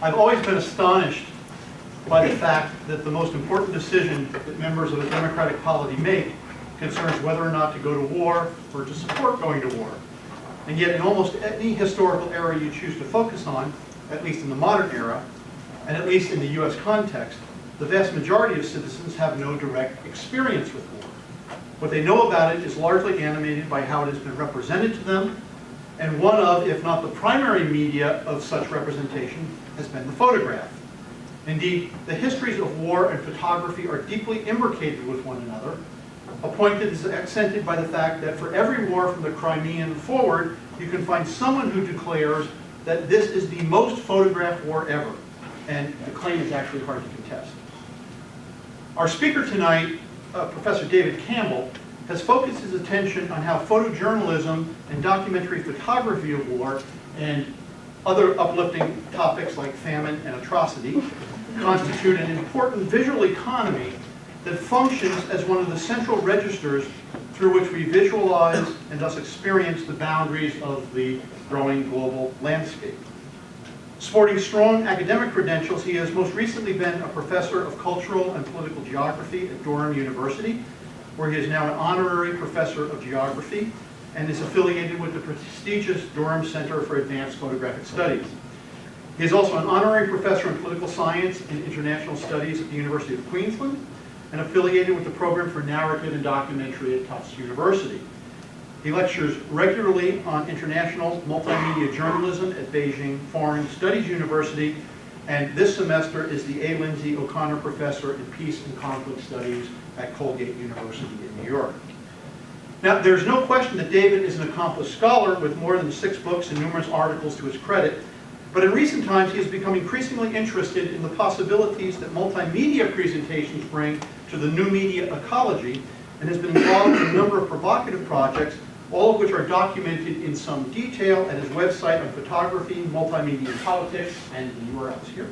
I've always been astonished by the fact that the most important decision that members of a democratic polity make concerns whether or not to go to war or to support going to war. And yet in almost any historical era you choose to focus on, at least in the modern era, and at least in the US context, the vast majority of citizens have no direct experience with war. What they know about it is largely animated by how it has been represented to them, and one of, if not the primary media of such representation, has been the photograph. Indeed, the histories of war and photography are deeply imbricated with one another, a point that is accented by the fact that for every war from the Crimean forward, you can find someone who declares that this is the most photographed war ever, and the claim is actually hard to contest. Our speaker tonight, Professor David Campbell, has focused his attention on how photojournalism and documentary photography of war and other uplifting topics like famine and atrocity constitute an important visual economy that functions as one of the central registers through which we visualize and thus experience the boundaries of the growing global landscape. Sporting strong academic credentials, he has most recently been a professor of cultural and political geography at Durham University, where he is now an honorary professor of geography and is affiliated with the prestigious Durham Center for Advanced Photographic Studies. He is also an honorary professor in political science and international studies at the University of Queensland and affiliated with the program for narrative and documentary at Tufts University. He lectures regularly on international multimedia journalism at Beijing Foreign Studies University, and this semester is the A. Lindsay O'Connor Professor in Peace and Conflict Studies at Colgate University in New York. Now, there's no question that David is an accomplished scholar with more than 6 books and numerous articles to his credit, but in recent times he has become increasingly interested in the possibilities that multimedia presentations bring to the new media ecology, and has been involved in a number of provocative projects, all of which are documented in some detail at his website on photography, multimedia, and politics, and the URL is here.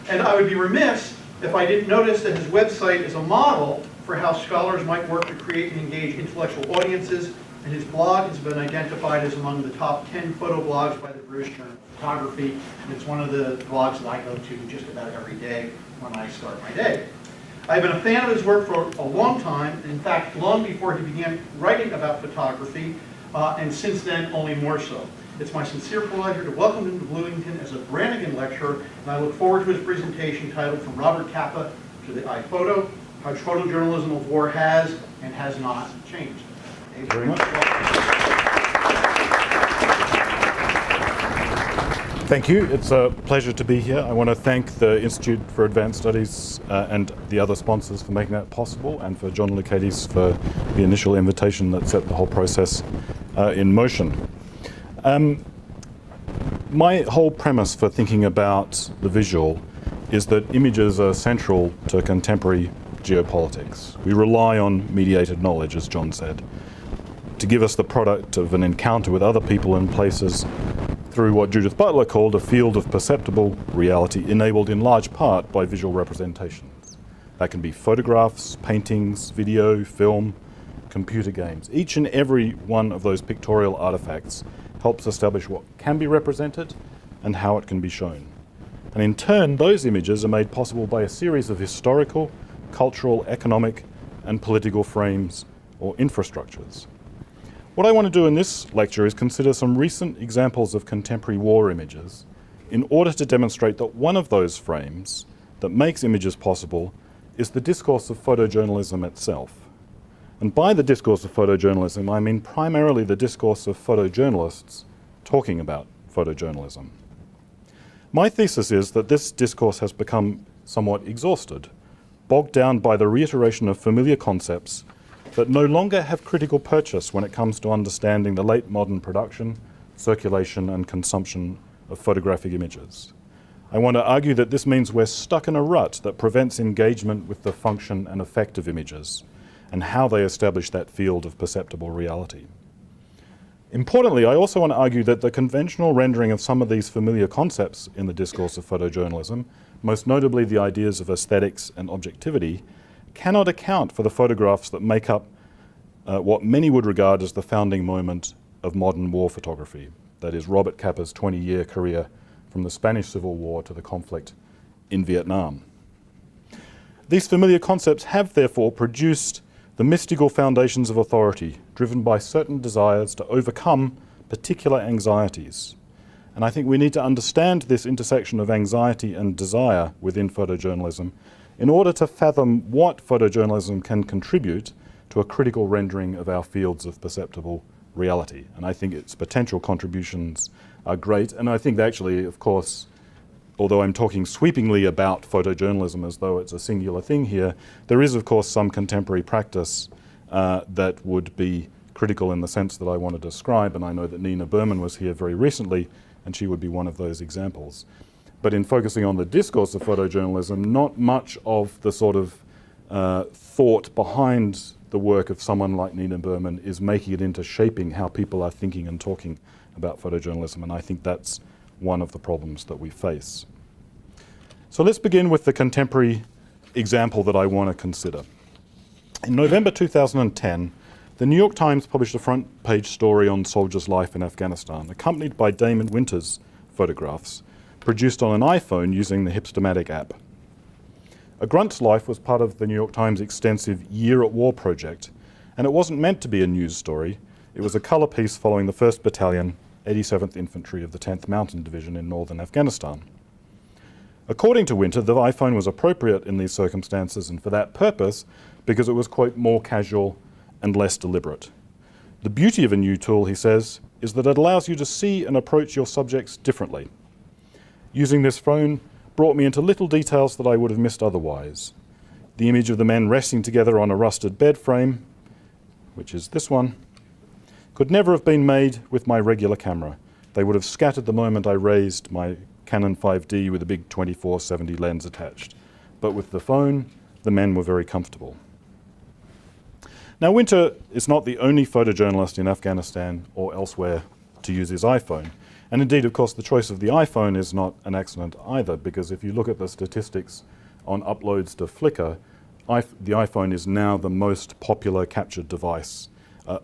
And I would be remiss if I didn't notice that his website is a model for how scholars might work to create and engage intellectual audiences, and his blog has been identified as among the top 10 photo blogs by the British Journal of Photography, and it's one of the blogs that I go to just about every day when I start my day. I've been a fan of his work for a long time, in fact, long before he began writing about photography, and since then, only more so. It's my sincere pleasure to welcome him to Bloomington as a Branigin lecturer, and I look forward to his presentation titled From Robert Capa to the iPhoto, How Photojournalism of War Has and Has Not Changed. Thank you very much. Thank you. It's a pleasure to be here. I want to thank the Institute for Advanced Studies and the other sponsors for making that possible, and for John Lucades for the initial invitation that set the whole process in motion. My whole premise for thinking about the visual is that images are central to contemporary geopolitics. We rely on mediated knowledge, as John said, to give us the product of an encounter with other people and places through what Judith Butler called a field of perceptible reality, enabled in large part by visual representations. That can be photographs, paintings, video, film, computer games. Each and every one of those pictorial artifacts helps establish what can be represented and how it can be shown. And in turn, those images are made possible by a series of historical, cultural, economic, and political frames or infrastructures. What I want to do in this lecture is consider some recent examples of contemporary war images in order to demonstrate that one of those frames that makes images possible is the discourse of photojournalism itself. And by the discourse of photojournalism, I mean primarily the discourse of photojournalists talking about photojournalism. My thesis is that this discourse has become somewhat exhausted, bogged down by the reiteration of familiar concepts that no longer have critical purchase when it comes to understanding the late modern production, circulation, and consumption of photographic images. I want to argue that this means we're stuck in a rut that prevents engagement with the function and effect of images, and how they establish that field of perceptible reality. Importantly, I also want to argue that the conventional rendering of some of these familiar concepts in the discourse of photojournalism, most notably the ideas of aesthetics and objectivity, cannot account for the photographs that make up what many would regard as the founding moment of modern war photography. That is Robert Capa's 20-year career from the Spanish Civil War to the conflict in Vietnam. These familiar concepts have therefore produced the mystical foundations of authority, driven by certain desires to overcome particular anxieties. And I think we need to understand this intersection of anxiety and desire within photojournalism in order to fathom what photojournalism can contribute to a critical rendering of our fields of perceptible reality. And I think its potential contributions are great. And I think actually, of course, although I'm talking sweepingly about photojournalism as though it's a singular thing here, there is, of course, some contemporary practice that would be critical in the sense that I want to describe. And I know that Nina Berman was here very recently, and she would be one of those examples. But in focusing on the discourse of photojournalism, not much of the sort of thought behind the work of someone like Nina Berman is making it into shaping how people are thinking and talking about photojournalism, and I think that's one of the problems that we face. So let's begin with the contemporary example that I want to consider. In November 2010, the New York Times published a front page story on soldiers' life in Afghanistan, accompanied by Damon Winter's photographs, produced on an iPhone using the Hipstamatic app. A Grunt's life was part of the New York Times' extensive Year at War project, and it wasn't meant to be a news story. It was a colour piece following the 1st Battalion, 87th Infantry of the 10th Mountain Division in northern Afghanistan. According to Winter, the iPhone was appropriate in these circumstances and for that purpose because it was, quote, more casual and less deliberate. The beauty of a new tool, he says, is that it allows you to see and approach your subjects differently. Using this phone brought me into little details that I would have missed otherwise. The image of the men resting together on a rusted bed frame, which is this one, could never have been made with my regular camera. They would have scattered the moment I raised my Canon 5D with a big 24-70 lens attached. But with the phone, the men were very comfortable. Now, Winter is not the only photojournalist in Afghanistan or elsewhere to use his iPhone. And indeed, of course, the choice of the iPhone is not an accident either, because if you look at the statistics on uploads to Flickr, the iPhone is now the most popular captured device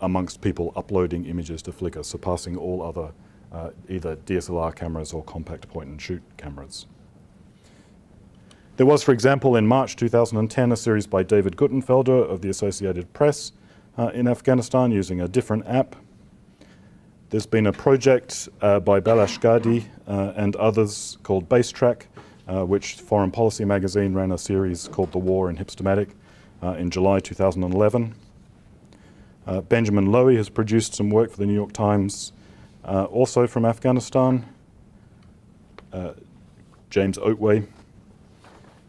amongst people uploading images to Flickr, surpassing all other either DSLR cameras or compact point-and-shoot cameras. There was, for example, in March 2010, a series by David Guttenfelder of the Associated Press in Afghanistan using a different app. There's been a project by Balash Gadi and others called Basetrack, which Foreign Policy magazine ran a series called The War in Hipstamatic in July 2011. Benjamin Lowy has produced some work for the New York Times, also from Afghanistan. James Oatway.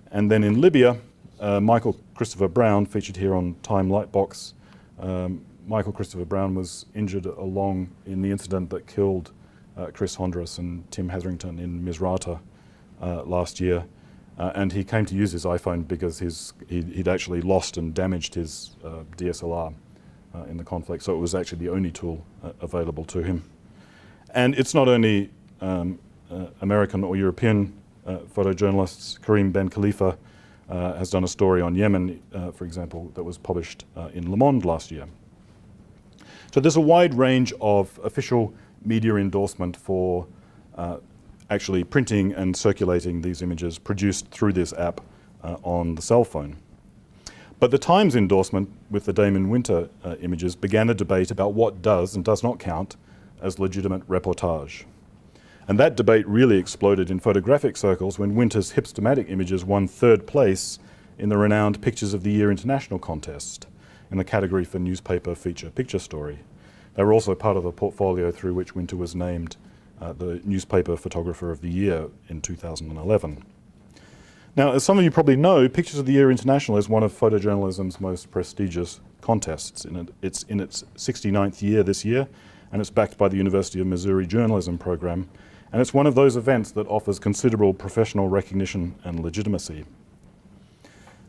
And then in Libya, Michael Christopher Brown, featured here on Time Lightbox. Michael Christopher Brown was injured along in the incident that killed Chris Hondras and Tim Hetherington in Misrata last year. And he came to use his iPhone because he'd actually lost and damaged his DSLR in the conflict. So it was actually the only tool available to him. And it's not only American or European photojournalists. Karim Ben Khalifa has done a story on Yemen, for example, that was published in Le Monde last year. So there's a wide range of official media endorsement for actually printing and circulating these images produced through this app on the cell phone. But the Times endorsement with the Damon Winter images began a debate about what does and does not count as legitimate reportage. And that debate really exploded in photographic circles when Winter's Hipstamatic images won 3rd place in the renowned Pictures of the Year International Contest in the category for newspaper feature picture story. They were also part of the portfolio through which Winter was named the Newspaper Photographer of the Year in 2011. Now, as some of you probably know, Pictures of the Year International is one of photojournalism's most prestigious contests. It's in its 69th year this year, and it's backed by the University of Missouri Journalism Program. And it's one of those events that offers considerable professional recognition and legitimacy.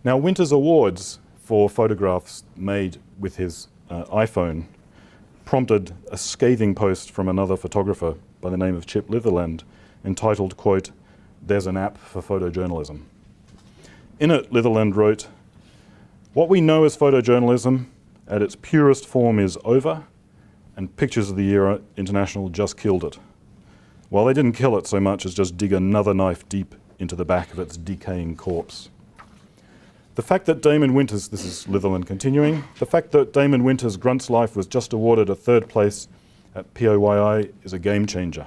Now, Winter's awards for photographs made with his iPhone prompted a scathing post from another photographer by the name of Chip Litherland entitled, quote, "There's an app for photojournalism." In it, Litherland wrote, "What we know as photojournalism at its purest form is over, and Pictures of the Year International just killed it. Well, they didn't kill it so much as just dig another knife deep into the back of its decaying corpse. The fact that Damon Winters, this is Litherland continuing, the fact that Damon Winters' Grunt's Life was just awarded a 3rd place at POYI is a game changer.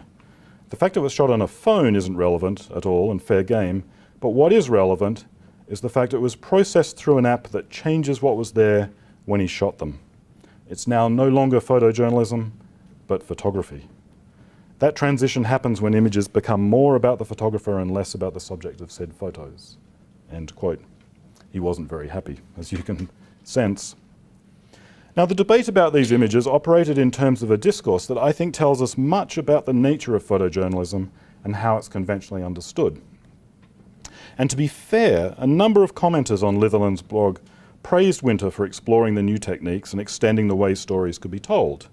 The fact it was shot on a phone isn't relevant at all and fair game, but what is relevant is the fact it was processed through an app that changes what was there when he shot them. It's now no longer photojournalism, but photography. That transition happens when images become more about the photographer and less about the subject of said photos. End quote. He wasn't very happy, as you can sense. Now, the debate about these images operated in terms of a discourse that I think tells us much about the nature of photojournalism and how it's conventionally understood. And to be fair, a number of commenters on Litherland's blog praised Winter for exploring the new techniques and extending the way stories could be told.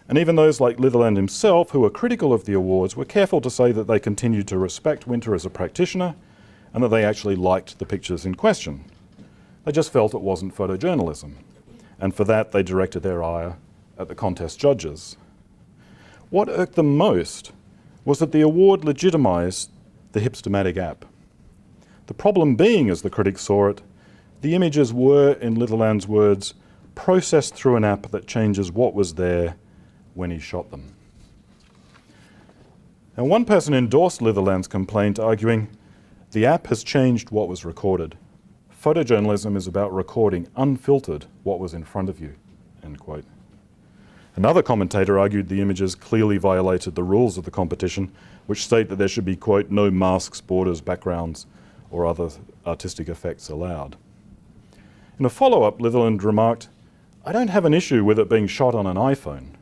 And even those like Litherland himself, who were critical of the awards, were careful to say that they continued to respect Winter as a practitioner and that they actually liked the pictures in question. They just felt it wasn't photojournalism, and for that they directed their ire at the contest judges. What irked them most was that the award legitimized the hipstermatic app. The problem being, as the critics saw it, the images were, in Litherland's words, processed through an app that changes what was there when he shot them. Now, one person endorsed Litherland's complaint, arguing, the app has changed what was recorded. Photojournalism is about recording unfiltered what was in front of you, end quote. Another commentator argued the images clearly violated the rules of the competition, which state that there should be, quote, no masks, borders, backgrounds, or other artistic effects allowed. In a follow-up, Litherland remarked, I don't have an issue with it being shot on an iPhone.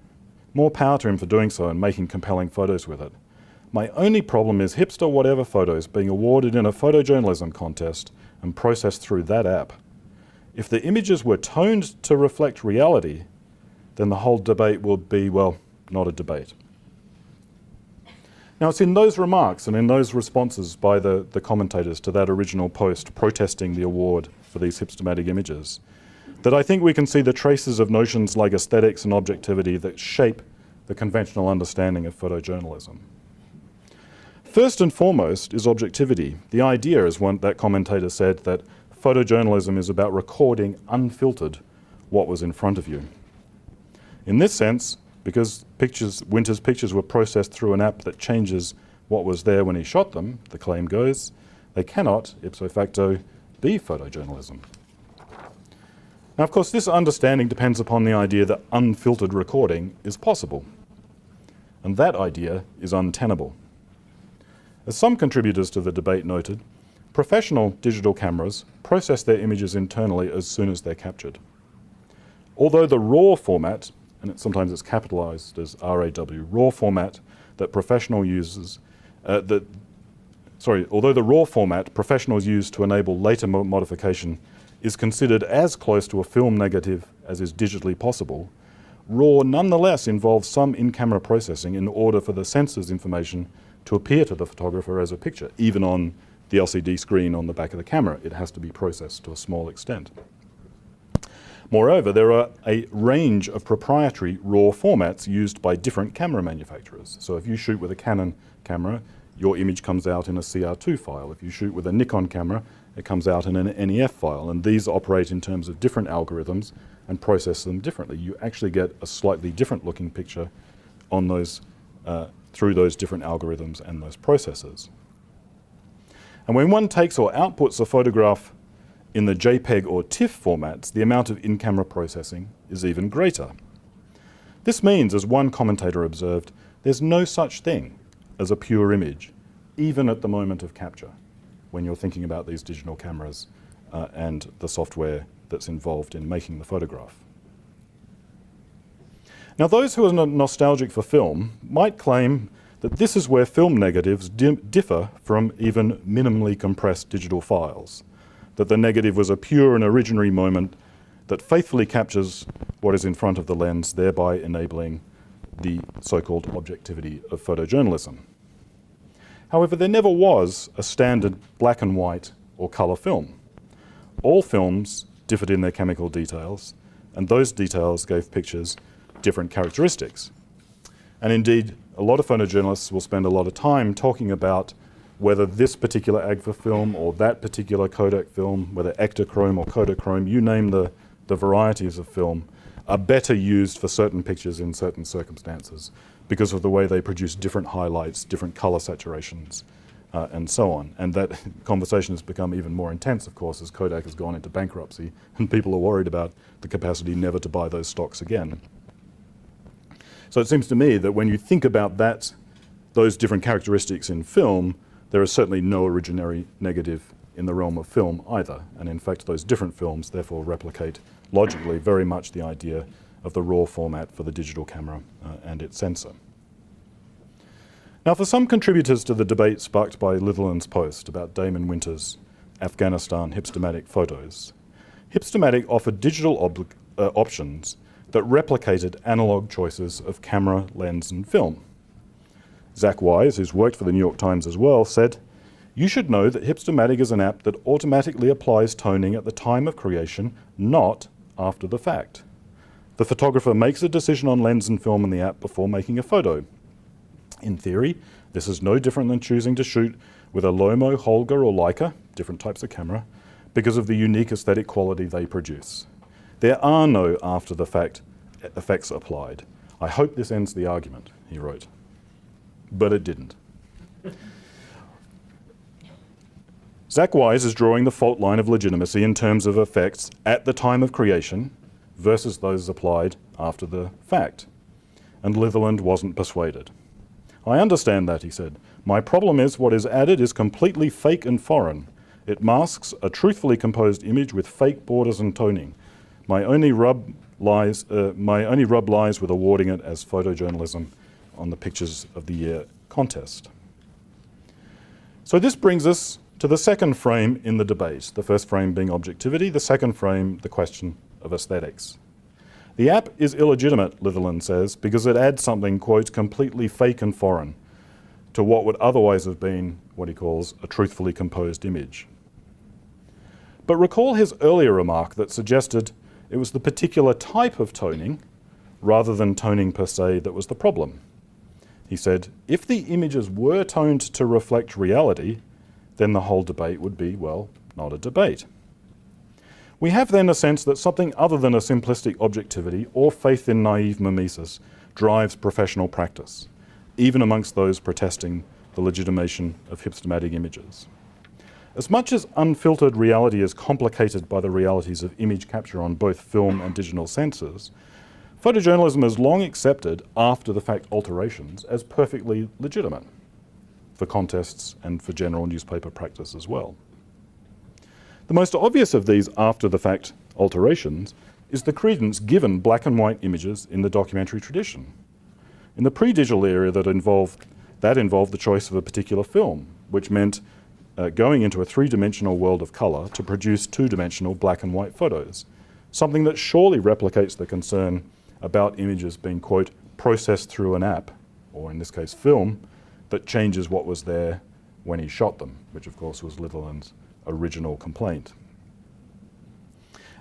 More power to him for doing so and making compelling photos with it. My only problem is hipster whatever photos being awarded in a photojournalism contest and processed through that app. If the images were toned to reflect reality, then the whole debate will be, well, not a debate. Now, it's in those remarks and in those responses by the commentators to that original post protesting the award for these hipstermatic images that I think we can see the traces of notions like aesthetics and objectivity that shape the conventional understanding of photojournalism. First and foremost is objectivity. The idea, as that commentator said, that photojournalism is about recording unfiltered what was in front of you. In this sense, because Winter's pictures were processed through an app that changes what was there when he shot them, the claim goes, they cannot, ipso facto, be photojournalism. Now, of course, this understanding depends upon the idea that unfiltered recording is possible. And that idea is untenable. As some contributors to the debate noted, professional digital cameras process their images internally as soon as they're captured. Although the RAW format, and sometimes it's capitalized as RAW, raw format that although the raw format professionals use to enable later modification is considered as close to a film negative as is digitally possible, RAW nonetheless involves some in-camera processing in order for the sensor's information to appear to the photographer as a picture. Even on the LCD screen on the back of the camera, it has to be processed to a small extent. Moreover, there are a range of proprietary RAW formats used by different camera manufacturers. So if you shoot with a Canon camera, your image comes out in a CR2 file. If you shoot with a Nikon camera, it comes out in an NEF file. And these operate in terms of different algorithms and process them differently. You actually get a slightly different looking picture on those, through those different algorithms and those processors. And when one takes or outputs a photograph in the JPEG or TIFF formats, the amount of in-camera processing is even greater. This means, as one commentator observed, there's no such thing as a pure image, even at the moment of capture, when you're thinking about these digital cameras and the software that's involved in making the photograph. Now, those who are nostalgic for film might claim that this is where film negatives differ from even minimally compressed digital files, that the negative was a pure and originary moment that faithfully captures what is in front of the lens, thereby enabling the so-called objectivity of photojournalism. However, there never was a standard black and white or colour film. All films differed in their chemical details, and those details gave pictures different characteristics. And indeed, a lot of photojournalists will spend a lot of time talking about whether this particular AGFA film or that particular Kodak film, whether Ektachrome or Kodachrome, you name the varieties of film, are better used for certain pictures in certain circumstances because of the way they produce different highlights, different color saturations, and so on. And that conversation has become even more intense, of course, as Kodak has gone into bankruptcy and people are worried about the capacity never to buy those stocks again. So it seems to me that when you think about those different characteristics in film, there is certainly no originary negative in the realm of film either. And in fact, those different films therefore replicate logically very much the idea of the raw format for the digital camera and its sensor. Now, for some contributors to the debate sparked by Litherland's post about Damon Winter's Afghanistan hipstamatic photos, Hipstamatic offered digital options that replicated analog choices of camera, lens, and film. Zach Wise, who's worked for the New York Times as well, said, "You should know that Hipstamatic is an app that automatically applies toning at the time of creation, not after the fact. The photographer makes a decision on lens and film in the app before making a photo. In theory, this is no different than choosing to shoot with a Lomo, Holga, or Leica, different types of camera, because of the unique aesthetic quality they produce. There are no after-the-fact effects applied. I hope this ends the argument," he wrote. But it didn't. Zach Wise is drawing the fault line of legitimacy in terms of effects at the time of creation versus those applied after the fact. And Litherland wasn't persuaded. "I understand that," he said. "My problem is what is added is completely fake and foreign. It masks a truthfully composed image with fake borders and toning. My only rub lies with awarding it as photojournalism on the Pictures of the Year contest." So this brings us to the second frame in the debate, the first frame being objectivity, the second frame, the question of aesthetics. The app is illegitimate, Litherland says, because it adds something, quote, completely fake and foreign to what would otherwise have been what he calls a truthfully composed image. But recall his earlier remark that suggested it was the particular type of toning rather than toning per se that was the problem. He said, if the images were toned to reflect reality, then the whole debate would be, well, not a debate. We have then a sense that something other than a simplistic objectivity or faith in naive mimesis drives professional practice, even amongst those protesting the legitimation of hipstamatic images. As much as unfiltered reality is complicated by the realities of image capture on both film and digital sensors, photojournalism has long accepted after-the-fact alterations as perfectly legitimate for contests and for general newspaper practice as well. The most obvious of these after-the-fact alterations is the credence given black and white images in the documentary tradition. In the pre-digital era that involved the choice of a particular film, which meant going into a three-dimensional world of colour to produce two-dimensional black and white photos, something that surely replicates the concern about images being, quote, processed through an app, or in this case film, that changes what was there when he shot them, which of course was Litherland's original complaint.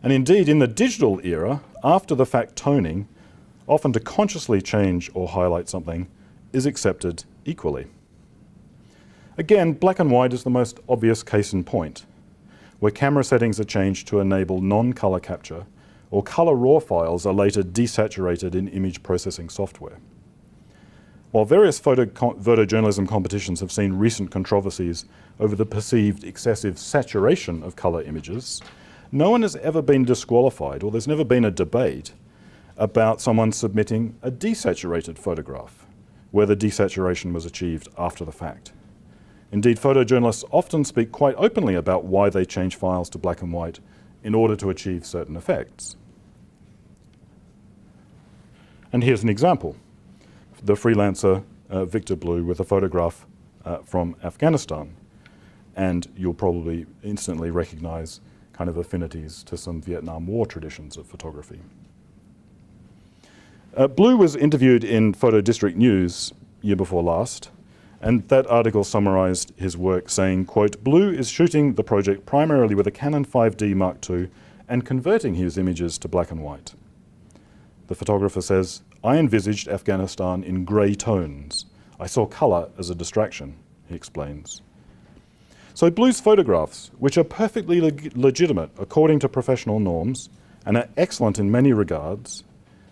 And indeed, in the digital era, after-the-fact toning, often to consciously change or highlight something, is accepted equally. Again, black and white is the most obvious case in point, where camera settings are changed to enable non-color capture, or color raw files are later desaturated in image processing software. While various photojournalism competitions have seen recent controversies over the perceived excessive saturation of color images, no one has ever been disqualified, or there's never been a debate about someone submitting a desaturated photograph, where the desaturation was achieved after the fact. Indeed, photojournalists often speak quite openly about why they change files to black and white in order to achieve certain effects. And here's an example. The freelancer Victor Blue with a photograph from Afghanistan. And you'll probably instantly recognize kind of affinities to some Vietnam War traditions of photography. Blue was interviewed in Photo District News year before last, and that article summarized his work saying, quote, "Blue is shooting the project primarily with a Canon 5D Mark II and converting his images to black and white." The photographer says, I envisaged Afghanistan in grey tones. I saw colour as a distraction, he explains. So Blue's photographs, which are perfectly legitimate according to professional norms and are excellent in many regards,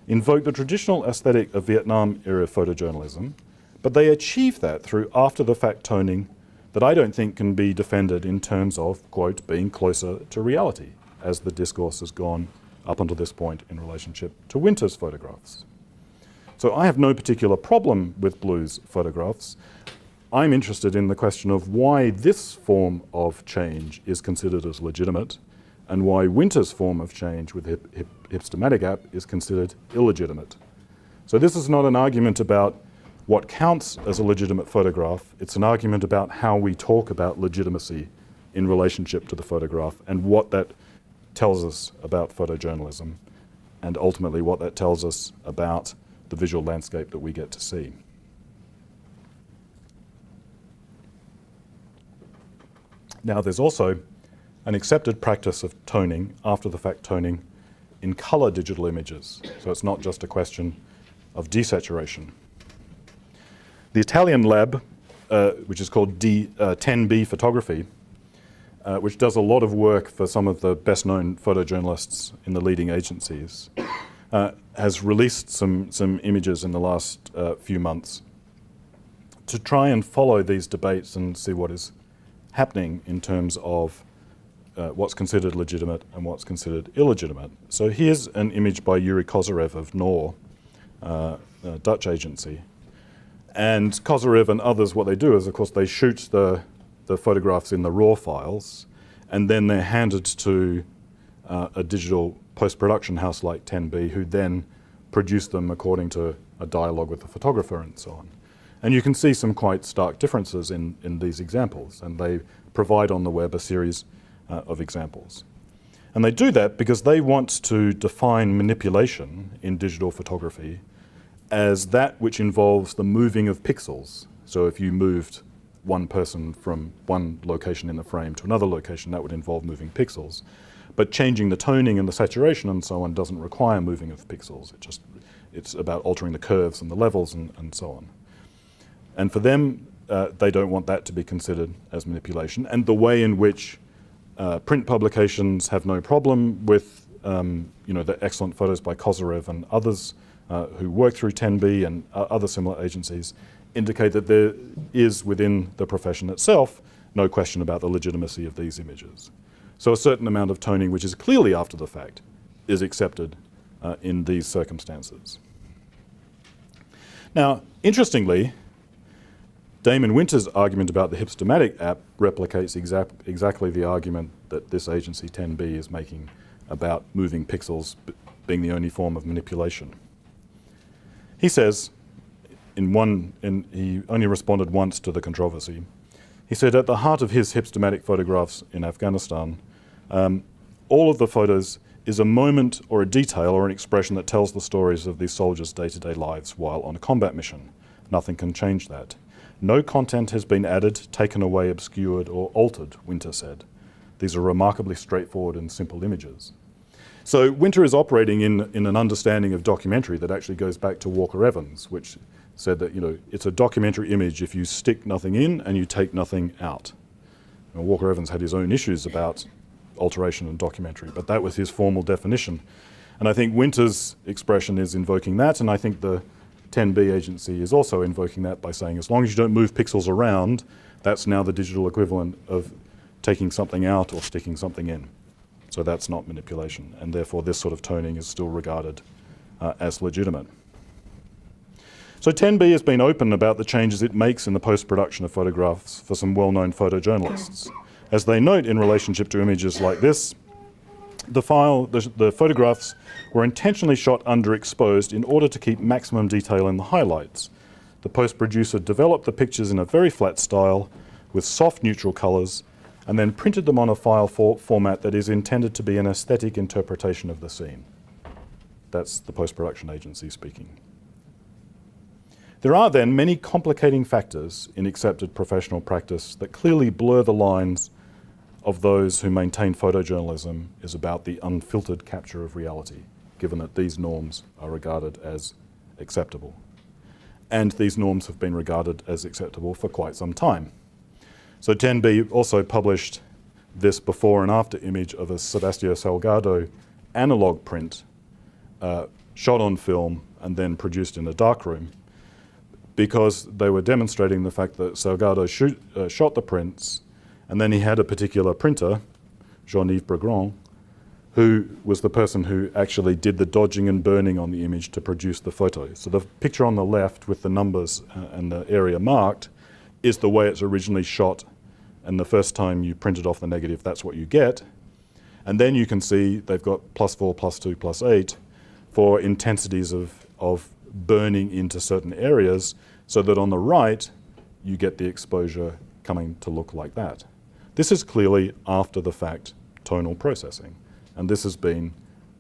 invoke the traditional aesthetic of Vietnam-era photojournalism, but they achieve that through after-the-fact toning that I don't think can be defended in terms of, quote, being closer to reality, as the discourse has gone up until this point in relationship to Winter's photographs. So I have no particular problem with Blue's photographs. I'm interested in the question of why this form of change is considered as legitimate and why Winter's form of change with hipstamatic app is considered illegitimate. So this is not an argument about what counts as a legitimate photograph. It's an argument about how we talk about legitimacy in relationship to the photograph and what that tells us about photojournalism and ultimately what that tells us about the visual landscape that we get to see. Now, there's also an accepted practice of toning, after-the-fact toning, in color digital images. So it's not just a question of desaturation. The Italian lab, which is called 10B Photography, which does a lot of work for some of the best-known photojournalists in the leading agencies, has released some images in the last few months to try and follow these debates and see what is happening in terms of what's considered legitimate and what's considered illegitimate. So here's an image by Yuri Kozyrev of NOR, a Dutch agency. And Kozyrev and others, what they do is, of course, they shoot the photographs in the raw files, and then they're handed to a digital post-production house like 10B, who then produce them according to a dialogue with the photographer and so on. And you can see some quite stark differences in these examples, and they provide on the web a series of examples. And they do that because they want to define manipulation in digital photography as that which involves the moving of pixels. So if you moved one person from one location in the frame to another location, that would involve moving pixels. But changing the toning and the saturation and so on doesn't require moving of pixels. It's about altering the curves and the levels and so on. And for them, they don't want that to be considered as manipulation. And the way in which print publications have no problem with the excellent photos by Kozyrev and others who work through 10B and other similar agencies indicate that there is within the profession itself no question about the legitimacy of these images. So a certain amount of toning, which is clearly after the fact, is accepted in these circumstances. Now, interestingly, Damon Winter's argument about the hipstamatic app replicates exactly the argument that this agency 10B is making about moving pixels being the only form of manipulation. He says, he only responded once to the controversy. He said, at the heart of his hipstamatic photographs in Afghanistan, all of the photos is a moment or a detail or an expression that tells the stories of these soldiers' day-to-day lives while on a combat mission. Nothing can change that. No content has been added, taken away, obscured, or altered, Winter said. These are remarkably straightforward and simple images. So Winter is operating in an understanding of documentary that actually goes back to Walker Evans, which said that it's a documentary image if you stick nothing in and you take nothing out. Now, Walker Evans had his own issues about alteration and documentary, but that was his formal definition. And I think Winter's expression is invoking that, and I think the 10B agency is also invoking that by saying as long as you don't move pixels around, that's now the digital equivalent of taking something out or sticking something in. So that's not manipulation, and therefore this sort of toning is still regarded as legitimate. So 10B has been open about the changes it makes in the post-production of photographs for some well-known photojournalists. As they note in relationship to images like this, the photographs were intentionally shot underexposed in order to keep maximum detail in the highlights. The post-producer developed the pictures in a very flat style with soft neutral colors and then printed them on a file format that is intended to be an aesthetic interpretation of the scene. That's the post-production agency speaking. There are then many complicating factors in accepted professional practice that clearly blur the lines of those who maintain photojournalism is about the unfiltered capture of reality, given that these norms are regarded as acceptable. And these norms have been regarded as acceptable for quite some time. So 10b also published this before and after image of a Sebastião Salgado analog print shot on film and then produced in a darkroom, because they were demonstrating the fact that Salgado shot the prints, and then he had a particular printer, Jean-Yves Bregrand, who was the person who actually did the dodging and burning on the image to produce the photo. So the picture on the left with the numbers and the area marked is the way it's originally shot, and the first time you print it off the negative, that's what you get. And then you can see they've got +4, +2, +8 for intensities of burning into certain areas, so that on the right, you get the exposure coming to look like that. This is clearly after the fact tonal processing, and this has been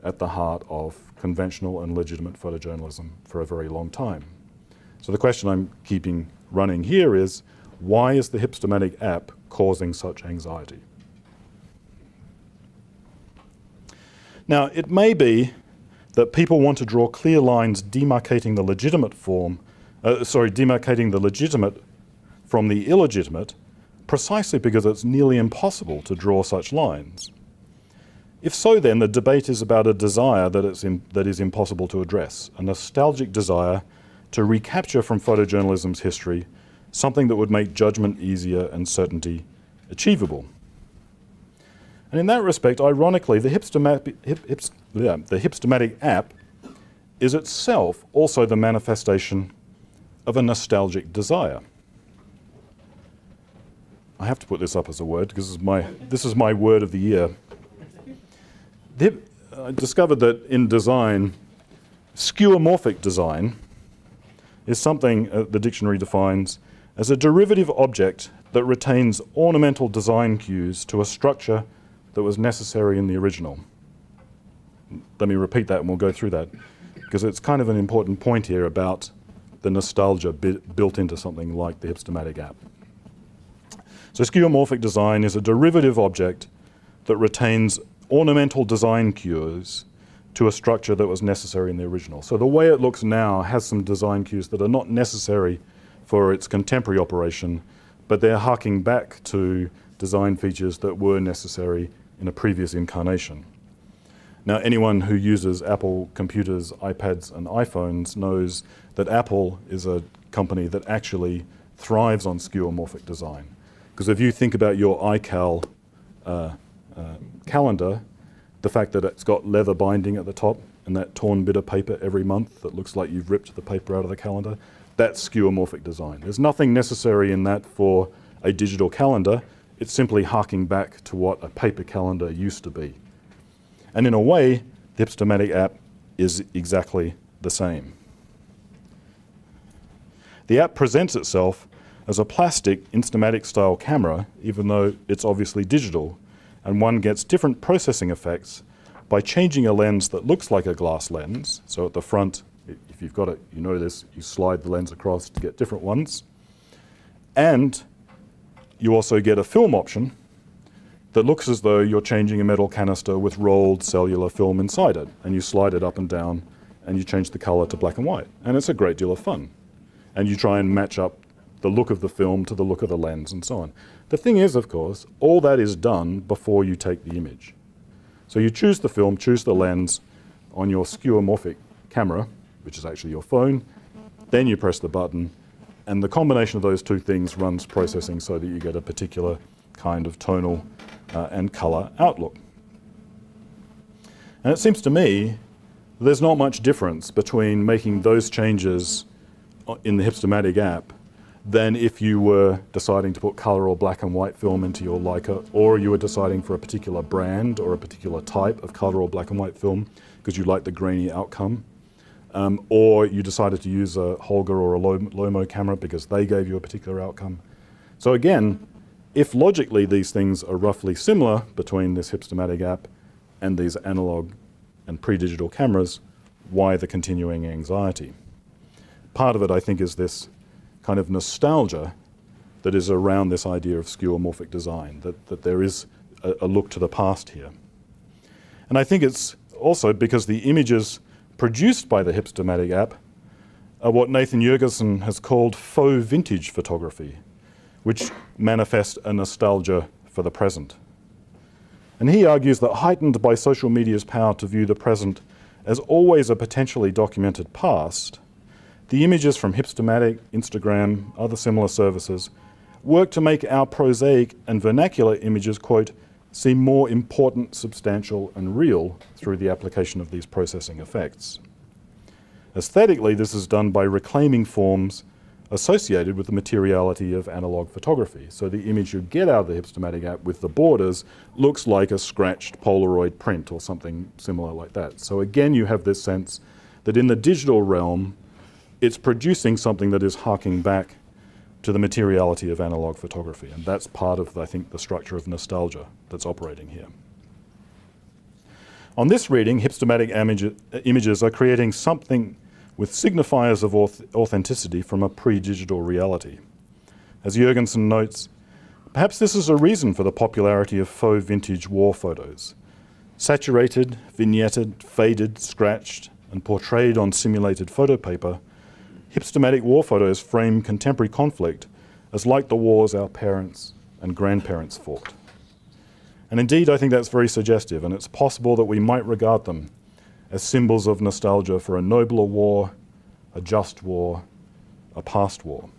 at the heart of conventional and legitimate photojournalism for a very long time. So the question I'm keeping running here is, why is the Hipstamatic app causing such anxiety? Now, it may be that people want to draw clear lines demarcating the legitimate from the illegitimate, precisely because it's nearly impossible to draw such lines. If so, then the debate is about a desire that is impossible to address, a nostalgic desire to recapture from photojournalism's history something that would make judgment easier and certainty achievable. And in that respect, ironically, the Hipstamatic app is itself also the manifestation of a nostalgic desire. I have to put this up as a word because this is my word of the year. I discovered that in design, skeuomorphic design is something the dictionary defines as a derivative object that retains ornamental design cues to a structure that was necessary in the original. Let me repeat that and we'll go through that, because it's kind of an important point here about the nostalgia built into something like the Hipstamatic app. So skeuomorphic design is a derivative object that retains ornamental design cues to a structure that was necessary in the original. So the way it looks now has some design cues that are not necessary for its contemporary operation, but they're harking back to design features that were necessary in a previous incarnation. Now, anyone who uses Apple computers, iPads, and iPhones knows that Apple is a company that actually thrives on skeuomorphic design. Because if you think about your iCal calendar, the fact that it's got leather binding at the top and that torn bit of paper every month that looks like you've ripped the paper out of the calendar, that's skeuomorphic design. There's nothing necessary in that for a digital calendar. It's simply harking back to what a paper calendar used to be. And in a way, the Hipstamatic app is exactly the same. The app presents itself as a plastic Instamatic style camera, even though it's obviously digital, and one gets different processing effects by changing a lens that looks like a glass lens. So at the front, if you've got it, you know this, you slide the lens across to get different ones. And you also get a film option that looks as though you're changing a metal canister with rolled cellular film inside it, and you slide it up and down and you change the color to black and white. And it's a great deal of fun. And you try and match up the look of the film to the look of the lens and so on. The thing is, of course, all that is done before you take the image. So you choose the film, choose the lens on your skeuomorphic camera, which is actually your phone, then you press the button, and the combination of those two things runs processing so that you get a particular kind of tonal and color outlook. And it seems to me there's not much difference between making those changes in the Hipstamatic app than if you were deciding to put color or black and white film into your Leica, or you were deciding for a particular brand or a particular type of color or black and white film because you like the grainy outcome, or you decided to use a Holga or a Lomo camera because they gave you a particular outcome. So again, if logically these things are roughly similar between this Hipstamatic app and these analog and pre-digital cameras, why the continuing anxiety? Part of it, I think, is this kind of nostalgia that is around this idea of skeuomorphic design, that there is a look to the past here. And I think it's also because the images produced by the Hipstamatic app are what Nathan Jurgensen has called faux vintage photography, which manifest a nostalgia for the present. And he argues that heightened by social media's power to view the present as always a potentially documented past, the images from Hipstamatic, Instagram, other similar services work to make our prosaic and vernacular images, quote, seem more important, substantial, and real through the application of these processing effects. Aesthetically, this is done by reclaiming forms associated with the materiality of analog photography. So the image you get out of the Hipstamatic app with the borders looks like a scratched Polaroid print or something similar like that. So again, you have this sense that in the digital realm, it's producing something that is harking back to the materiality of analog photography. And that's part of, I think, the structure of nostalgia that's operating here. On this reading, Hipstamatic images are creating something with signifiers of authenticity from a pre-digital reality. As Jurgensen notes, perhaps this is a reason for the popularity of faux vintage war photos. Saturated, vignetted, faded, scratched, and portrayed on simulated photo paper, Hipstamatic war photos frame contemporary conflict as like the wars our parents and grandparents fought. And indeed, I think that's very suggestive, and it's possible that we might regard them as symbols of nostalgia for a nobler war, a just war, a past war.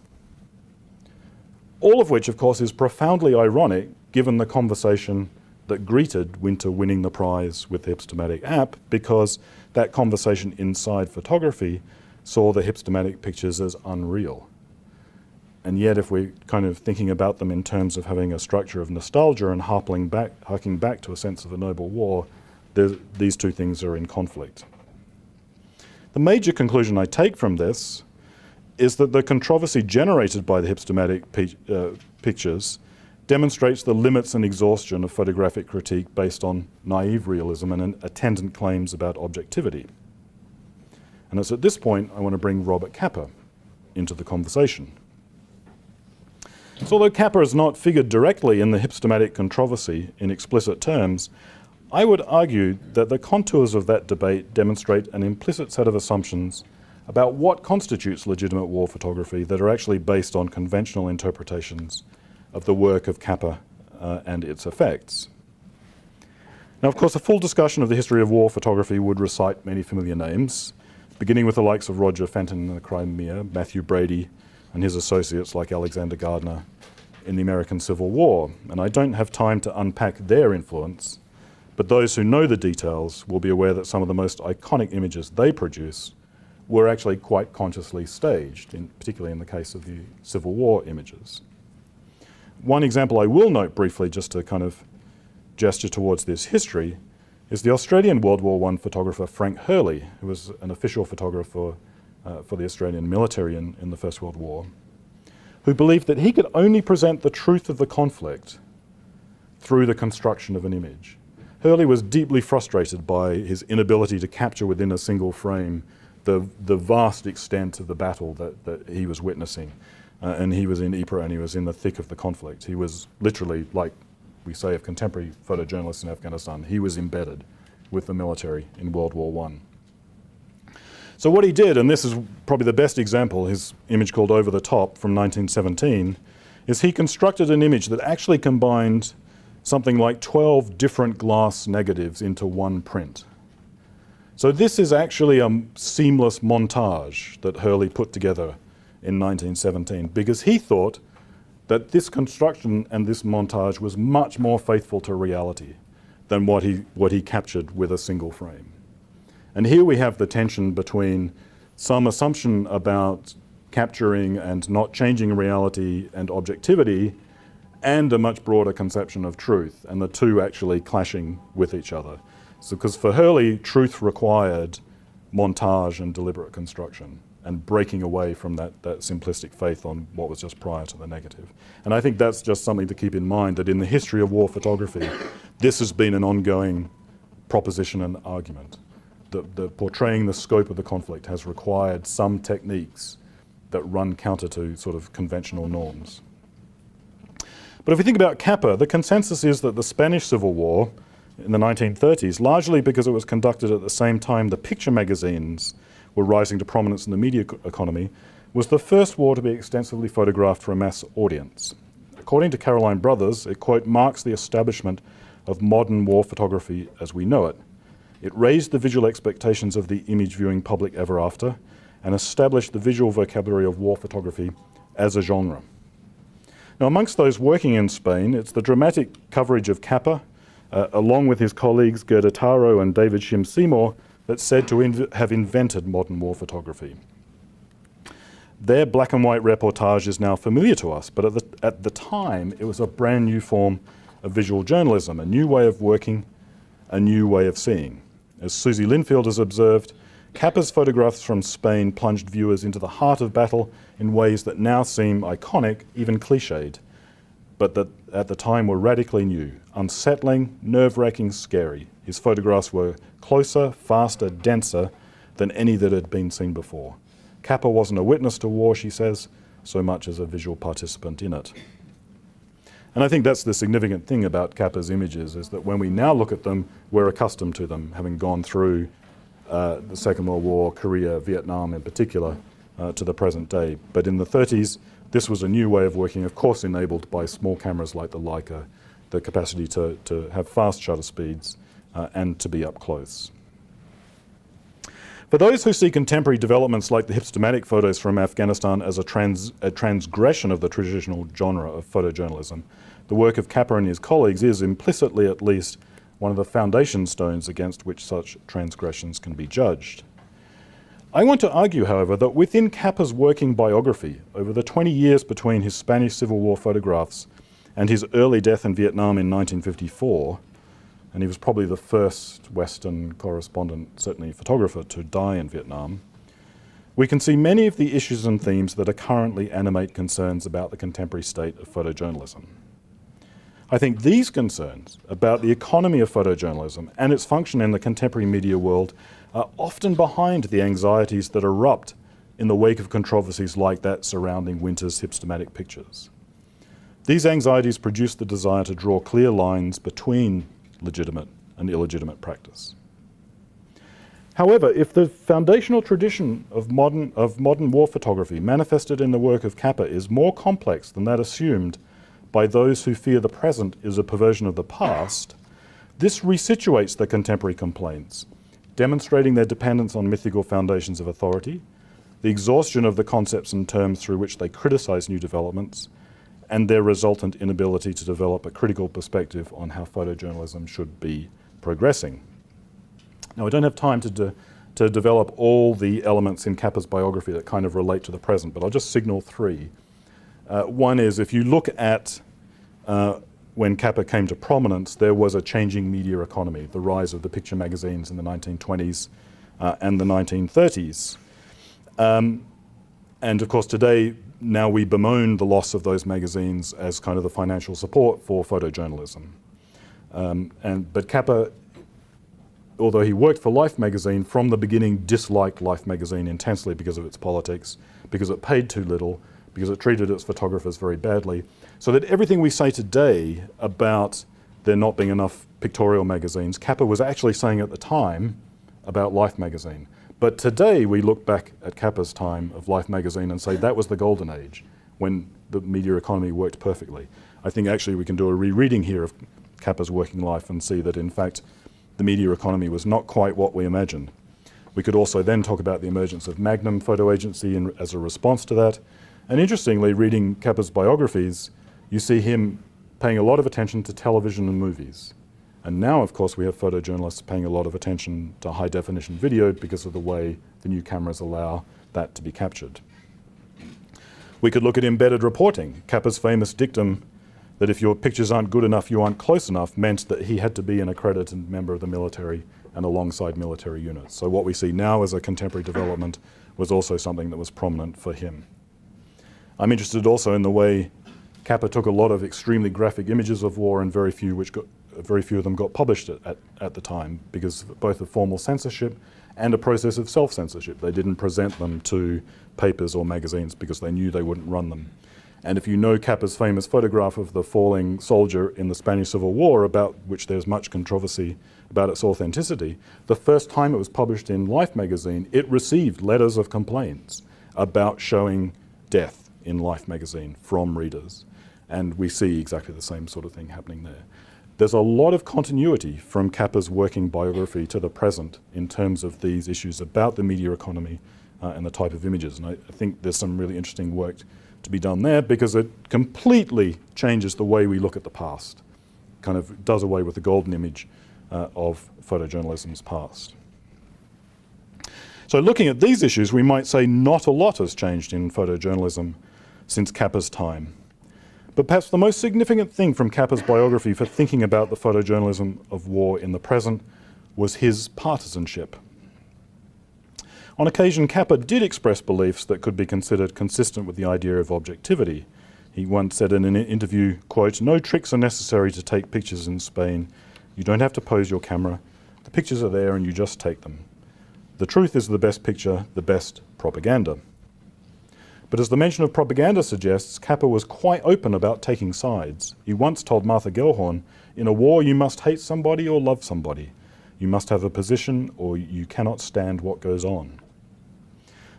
All of which, of course, is profoundly ironic given the conversation that greeted Winter winning the prize with the Hipstamatic app, because that conversation inside photography saw the Hipstamatic pictures as unreal. And yet, if we're kind of thinking about them in terms of having a structure of nostalgia and harking back to a sense of a noble war, these two things are in conflict. The major conclusion I take from this is that the controversy generated by the Hipstamatic pictures demonstrates the limits and exhaustion of photographic critique based on naive realism and attendant claims about objectivity. And it's at this point I want to bring Robert Capa into the conversation. So although Capa has not figured directly in the Hipstamatic controversy in explicit terms, I would argue that the contours of that debate demonstrate an implicit set of assumptions about what constitutes legitimate war photography that are actually based on conventional interpretations of the work of Capa and its effects. Now, of course, a full discussion of the history of war photography would recite many familiar names, beginning with the likes of Roger Fenton in the Crimea, Matthew Brady and his associates like Alexander Gardner in the American Civil War. And I don't have time to unpack their influence, but those who know the details will be aware that some of the most iconic images they produced were actually quite consciously staged, particularly in the case of the Civil War images. One example I will note briefly, just to kind of gesture towards this history, is the Australian World War I photographer Frank Hurley, who was an official photographer for the Australian military in the First World War, who believed that he could only present the truth of the conflict through the construction of an image. Hurley was deeply frustrated by his inability to capture within a single frame the vast extent of the battle that he was witnessing. And he was in Ypres and he was in the thick of the conflict. He was literally, like we say of contemporary photojournalists in Afghanistan, he was embedded with the military in World War I. So what he did, and this is probably the best example, his image called Over the Top from 1917, is he constructed an image that actually combined something like 12 different glass negatives into one print. So this is actually a seamless montage that Hurley put together in 1917, because he thought that this construction and this montage was much more faithful to reality than what he captured with a single frame. And here we have the tension between some assumption about capturing and not changing reality and objectivity, and a much broader conception of truth, and the two actually clashing with each other. So, because for Hurley, truth required montage and deliberate construction, and breaking away from that simplistic faith on what was just prior to the negative. And I think that's just something to keep in mind, that in the history of war photography, this has been an ongoing proposition and argument. The portraying the scope of the conflict has required some techniques that run counter to sort of conventional norms. But if we think about Capa, the consensus is that the Spanish Civil War in the 1930s, largely because it was conducted at the same time the picture magazines were rising to prominence in the media economy, was the first war to be extensively photographed for a mass audience. According to Caroline Brothers, it, quote, marks the establishment of modern war photography as we know it. It raised the visual expectations of the image viewing public ever after and established the visual vocabulary of war photography as a genre. Now, amongst those working in Spain, it's the dramatic coverage of Capa, along with his colleagues Gerda Taro and David Shim Seymour, that's said to have invented modern war photography. Their black and white reportage is now familiar to us, but at the time, it was a brand new form of visual journalism, a new way of working, a new way of seeing. As Susie Linfield has observed, Capa's photographs from Spain plunged viewers into the heart of battle in ways that now seem iconic, even cliched, but that at the time were radically new, unsettling, nerve-wracking, scary. His photographs were closer, faster, denser than any that had been seen before. Capa wasn't a witness to war, she says, so much as a visual participant in it. And I think that's the significant thing about Capa's images, is that when we now look at them, we're accustomed to them, having gone through the Second World War, Korea, Vietnam in particular, to the present day. But in the 30s, this was a new way of working, of course enabled by small cameras like the Leica, the capacity to have fast shutter speeds and to be up close. For those who see contemporary developments like the hipstamatic photos from Afghanistan as a transgression of the traditional genre of photojournalism, the work of Capa and his colleagues is, implicitly at least, one of the foundation stones against which such transgressions can be judged. I want to argue, however, that within Capa's working biography, over the 20 years between his Spanish Civil War photographs and his early death in Vietnam in 1954, and he was probably the first Western correspondent, certainly photographer, to die in Vietnam, we can see many of the issues and themes that currently animate concerns about the contemporary state of photojournalism. I think these concerns about the economy of photojournalism and its function in the contemporary media world are often behind the anxieties that erupt in the wake of controversies like that surrounding Winter's hipstamatic pictures. These anxieties produce the desire to draw clear lines between legitimate and illegitimate practice. However, if the foundational tradition of modern war photography manifested in the work of Capa is more complex than that assumed by those who fear the present is a perversion of the past, this resituates the contemporary complaints, demonstrating their dependence on mythical foundations of authority, the exhaustion of the concepts and terms through which they criticize new developments, and their resultant inability to develop a critical perspective on how photojournalism should be progressing. Now, I don't have time to develop all the elements in Capa's biography that kind of relate to the present, but I'll just signal three. One is, if you look at when Capa came to prominence, there was a changing media economy, the rise of the picture magazines in the 1920s and the 1930s. And of course today, now we bemoan the loss of those magazines as kind of the financial support for photojournalism. But Capa, although he worked for Life magazine, from the beginning disliked Life magazine intensely because of its politics, because it paid too little, because it treated its photographers very badly. So that everything we say today about there not being enough pictorial magazines, Capa was actually saying at the time about Life magazine. But today we look back at Capa's time of Life magazine and say that was the golden age when the media economy worked perfectly. I think actually we can do a rereading here of Capa's working life and see that in fact the media economy was not quite what we imagined. We could also then talk about the emergence of Magnum Photo Agency as a response to that. And interestingly, reading Capa's biographies, you see him paying a lot of attention to television and movies. And now, of course, we have photojournalists paying a lot of attention to high-definition video because of the way the new cameras allow that to be captured. We could look at embedded reporting. Capa's famous dictum that if your pictures aren't good enough, you aren't close enough, meant that he had to be an accredited member of the military and alongside military units. So what we see now as a contemporary development was also something that was prominent for him. I'm interested also in the way Capa took a lot of extremely graphic images of war and very few of them got published at the time because of both a formal censorship and a process of self-censorship. They didn't present them to papers or magazines because they knew they wouldn't run them. And if you know Capa's famous photograph of the falling soldier in the Spanish Civil War, about which there's much controversy about its authenticity, the first time it was published in Life magazine, it received letters of complaints about showing death in Life magazine from readers. And we see exactly the same sort of thing happening there. There's a lot of continuity from Capa's working biography to the present in terms of these issues about the media economy and the type of images. And I think there's some really interesting work to be done there because it completely changes the way we look at the past, kind of does away with the golden image of photojournalism's past. So looking at these issues, we might say not a lot has changed in photojournalism since Capa's time. But perhaps the most significant thing from Capa's biography for thinking about the photojournalism of war in the present was his partisanship. On occasion, Capa did express beliefs that could be considered consistent with the idea of objectivity. He once said in an interview, quote, "No tricks are necessary to take pictures in Spain. You don't have to pose your camera. The pictures are there and you just take them. The truth is the best picture, the best propaganda." But as the mention of propaganda suggests, Capa was quite open about taking sides. He once told Martha Gellhorn, "In a war you must hate somebody or love somebody. You must have a position or you cannot stand what goes on."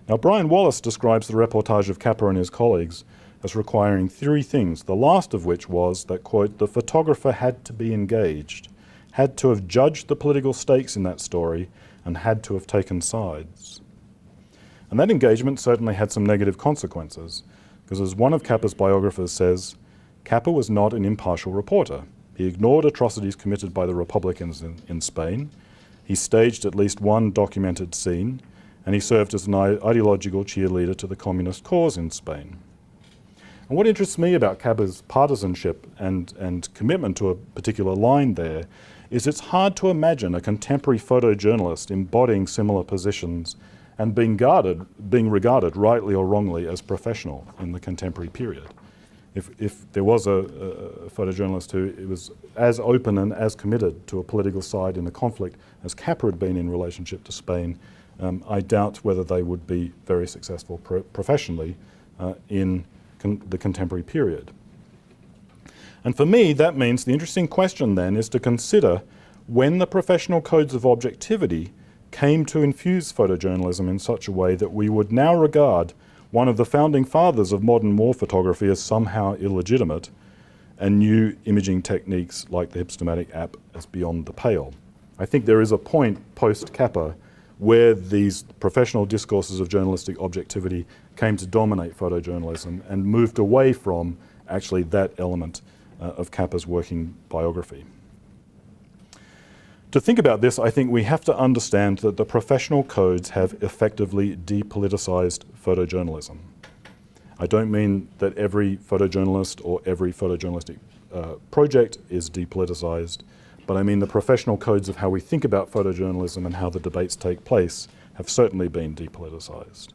Now, Brian Wallace describes the reportage of Capa and his colleagues as requiring three things, the last of which was that, quote, "the photographer had to be engaged, had to have judged the political stakes in that story, and had to have taken sides." And that engagement certainly had some negative consequences, because as one of Capa's biographers says, Capa was not an impartial reporter. He ignored atrocities committed by the Republicans in Spain. He staged at least one documented scene, and he served as an ideological cheerleader to the communist cause in Spain. And what interests me about Capa's partisanship and commitment to a particular line there is it's hard to imagine a contemporary photojournalist embodying similar positions and being regarded, rightly or wrongly, as professional in the contemporary period. If there was a photojournalist who was as open and as committed to a political side in the conflict as Capa had been in relationship to Spain, I doubt whether they would be very successful professionally in the contemporary period. And for me, that means the interesting question then is to consider when the professional codes of objectivity came to infuse photojournalism in such a way that we would now regard one of the founding fathers of modern war photography as somehow illegitimate, and new imaging techniques like the hypstomatic app as beyond the pale. I think there is a point post-Capa where these professional discourses of journalistic objectivity came to dominate photojournalism and moved away from actually that element of Capa's working biography. To think about this, I think we have to understand that the professional codes have effectively depoliticized photojournalism. I don't mean that every photojournalist or every photojournalistic project is depoliticized, but I mean the professional codes of how we think about photojournalism and how the debates take place have certainly been depoliticized.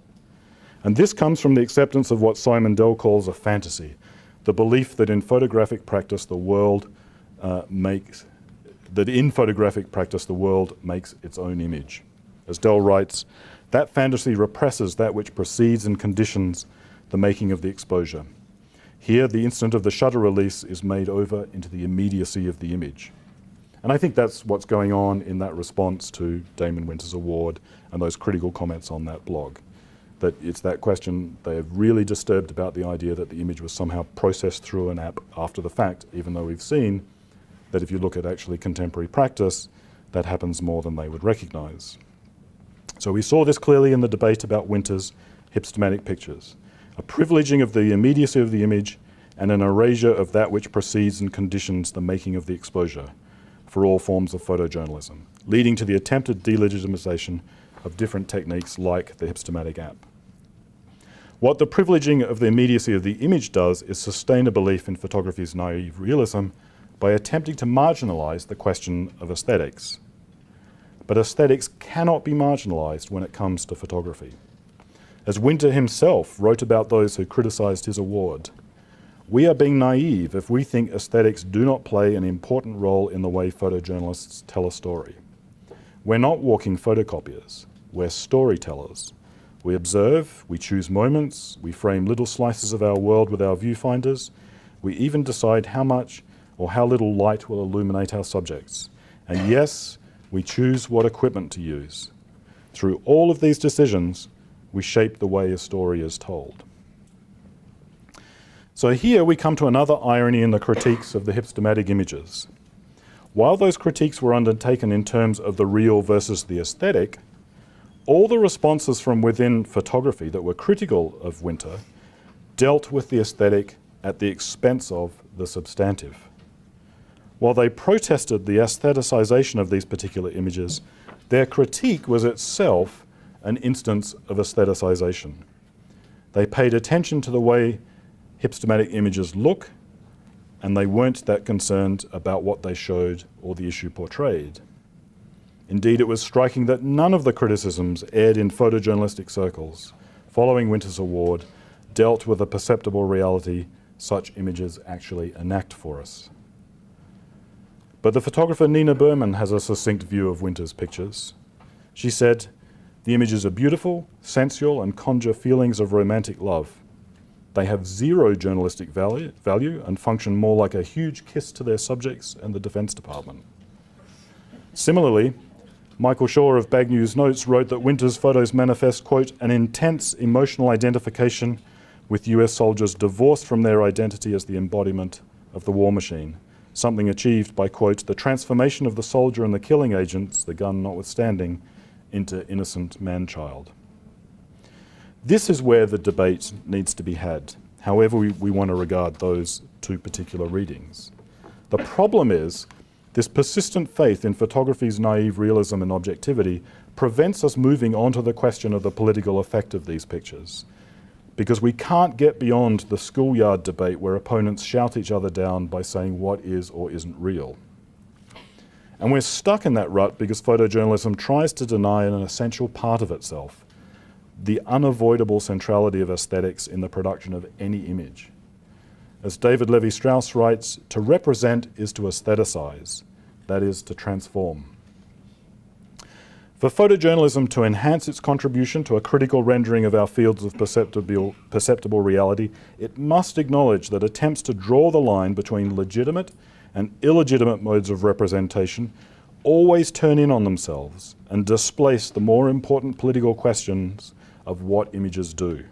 And this comes from the acceptance of what Simon Dell calls a fantasy, the belief that in photographic practice the world makes its own image. As Dell writes, that fantasy represses that which precedes and conditions the making of the exposure. Here, the instant of the shutter release is made over into the immediacy of the image. And I think that's what's going on in that response to Damon Winter's award and those critical comments on that blog. That it's that question, they are really disturbed about the idea that the image was somehow processed through an app after the fact, even though we've seen that if you look at actually contemporary practice, that happens more than they would recognize. So we saw this clearly in the debate about Winter's hypstomatic pictures, a privileging of the immediacy of the image and an erasure of that which precedes and conditions the making of the exposure for all forms of photojournalism, leading to the attempted delegitimization of different techniques like the hypstomatic app. What the privileging of the immediacy of the image does is sustain a belief in photography's naive realism by attempting to marginalize the question of aesthetics. But aesthetics cannot be marginalized when it comes to photography. As Winter himself wrote about those who criticized his award, we are being naive if we think aesthetics do not play an important role in the way photojournalists tell a story. We're not walking photocopiers, we're storytellers. We observe, we choose moments, we frame little slices of our world with our viewfinders. We even decide how much or how little light will illuminate our subjects. And yes, we choose what equipment to use. Through all of these decisions, we shape the way a story is told. So here we come to another irony in the critiques of the hipstamatic images. While those critiques were undertaken in terms of the real versus the aesthetic, all the responses from within photography that were critical of Winter dealt with the aesthetic at the expense of the substantive. While they protested the aestheticization of these particular images, their critique was itself an instance of aestheticization. They paid attention to the way hipstamatic images look, and they weren't that concerned about what they showed or the issue portrayed. Indeed, it was striking that none of the criticisms aired in photojournalistic circles following Winter's award dealt with the perceptible reality such images actually enact for us. But the photographer Nina Berman has a succinct view of Winter's pictures. She said, "The images are beautiful, sensual, and conjure feelings of romantic love. They have zero journalistic value and function more like a huge kiss to their subjects and the Defense Department." Similarly, Michael Shaw of Bag News Notes wrote that Winter's photos manifest, quote, "an intense emotional identification with US soldiers divorced from their identity as the embodiment of the war machine, something achieved by, quote, the transformation of the soldier and the killing agents, the gun notwithstanding, into innocent man-child." This is where the debate needs to be had, however we want to regard those two particular readings. The problem is, this persistent faith in photography's naive realism and objectivity prevents us moving on to the question of the political effect of these pictures, because we can't get beyond the schoolyard debate where opponents shout each other down by saying what is or isn't real. And we're stuck in that rut because photojournalism tries to deny an essential part of itself, the unavoidable centrality of aesthetics in the production of any image. As David Levy Strauss writes, to represent is to aestheticize, that is, to transform. For photojournalism to enhance its contribution to a critical rendering of our fields of perceptible reality, it must acknowledge that attempts to draw the line between legitimate and illegitimate modes of representation always turn in on themselves and displace the more important political questions of what images do.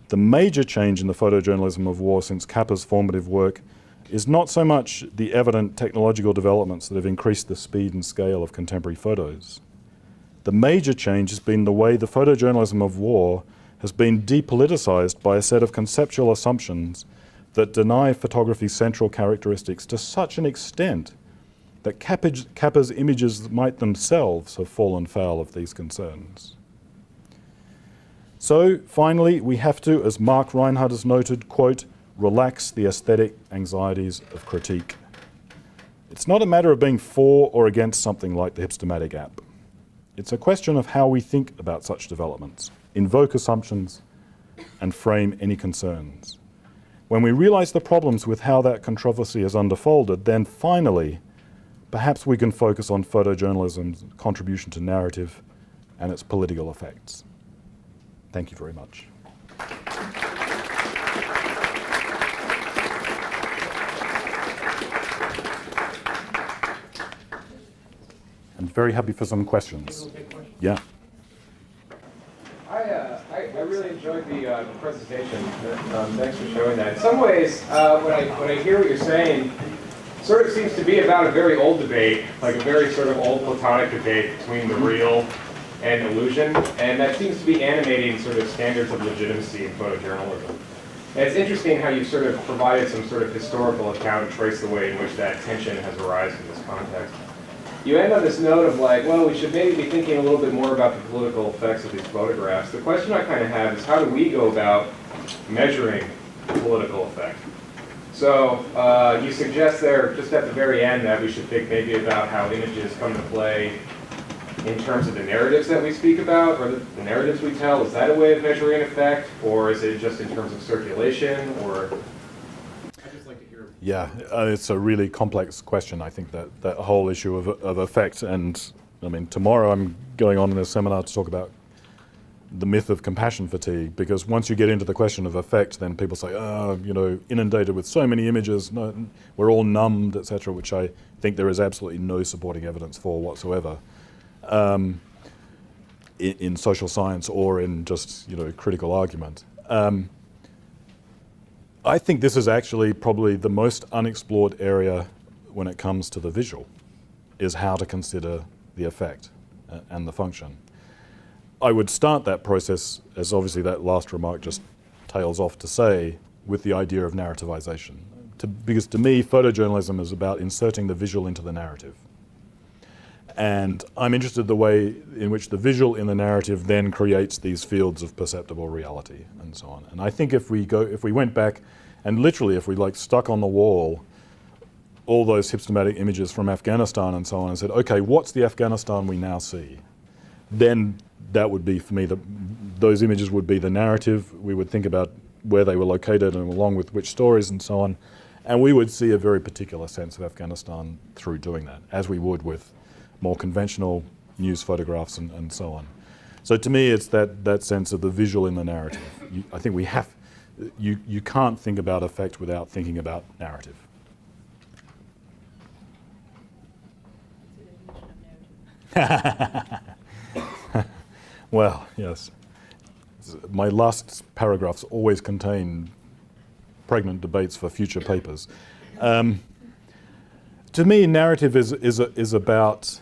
The major change in the photojournalism of war since Capa's formative work is not so much the evident technological developments that have increased the speed and scale of contemporary photos. The major change has been the way the photojournalism of war has been depoliticized by a set of conceptual assumptions that deny photography's central characteristics to such an extent that Capa's images might themselves have fallen foul of these concerns. So, finally, we have to, as Marc Reinhard has noted, quote, relax the aesthetic anxieties of critique. It's not a matter of being for or against something like the hipstamatic app. It's a question of how we think about such developments, invoke assumptions, and frame any concerns. When we realize the problems with how that controversy has unfolded, then finally, perhaps we can focus on photojournalism's contribution to narrative and its political effects. Thank you very much. I'm very happy for some questions. Yeah. I really enjoyed the presentation. Thanks for showing that. In some ways, when I hear what you're saying, sort of seems to be about a very old debate, like a very sort of old Platonic debate between the real and illusion, and that seems to be animating sort of standards of legitimacy in photojournalism. And it's interesting how you've sort of provided some sort of historical account and trace the way in which that tension has arisen in this context. You end on this note of like, well, we should maybe be thinking a little bit more about the political effects of these photographs. The question I kind of have is how do we go about measuring political effect? So you suggest there, just at the very end, that we should think maybe about how images come to play in terms of the narratives that we speak about, or the narratives we tell. Is that a way of measuring effect, or is it just in terms of circulation, or? I'd just like to hear. Yeah, it's a really complex question. I think that whole issue of effect, and I mean, tomorrow I'm going on in a seminar to talk about the myth of compassion fatigue, because once you get into the question of effect, then people say, inundated with so many images, no, we're all numbed, etc., which I think there is absolutely no supporting evidence for whatsoever in social science or in just critical argument. I think this is actually probably the most unexplored area when it comes to the visual, is how to consider the effect and the function. I would start that process, as obviously that last remark just tails off to say, with the idea of narrativization. Because to me, photojournalism is about inserting the visual into the narrative. And I'm interested in the way in which the visual in the narrative then creates these fields of perceptible reality and so on. And I think if we went back and literally if we stuck on the wall all those hypstomatic images from Afghanistan and so on and said, okay, what's the Afghanistan we now see? Then that would be, for me, those images would be the narrative. We would think about where they were located and along with which stories and so on. And we would see a very particular sense of Afghanistan through doing that, as we would with more conventional news photographs and so on. So to me, it's that sense of the visual in the narrative. I think you can't think about effect without thinking about narrative. Well, yes. My last paragraphs always contain pregnant debates for future papers. To me, narrative is about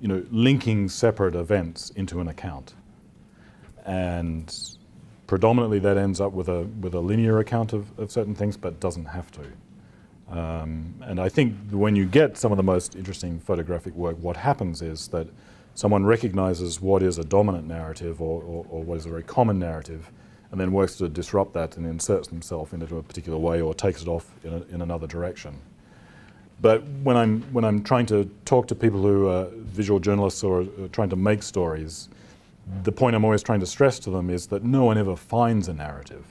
linking separate events into an account, and predominantly that ends up with a linear account of certain things, but doesn't have to. And I think when you get some of the most interesting photographic work, what happens is that someone recognizes what is a dominant narrative or what is a very common narrative, and then works to disrupt that and inserts themselves into a particular way or takes it off in another direction. But when I'm trying to talk to people who are visual journalists or are trying to make stories, the point I'm always trying to stress to them is that no one ever finds a narrative.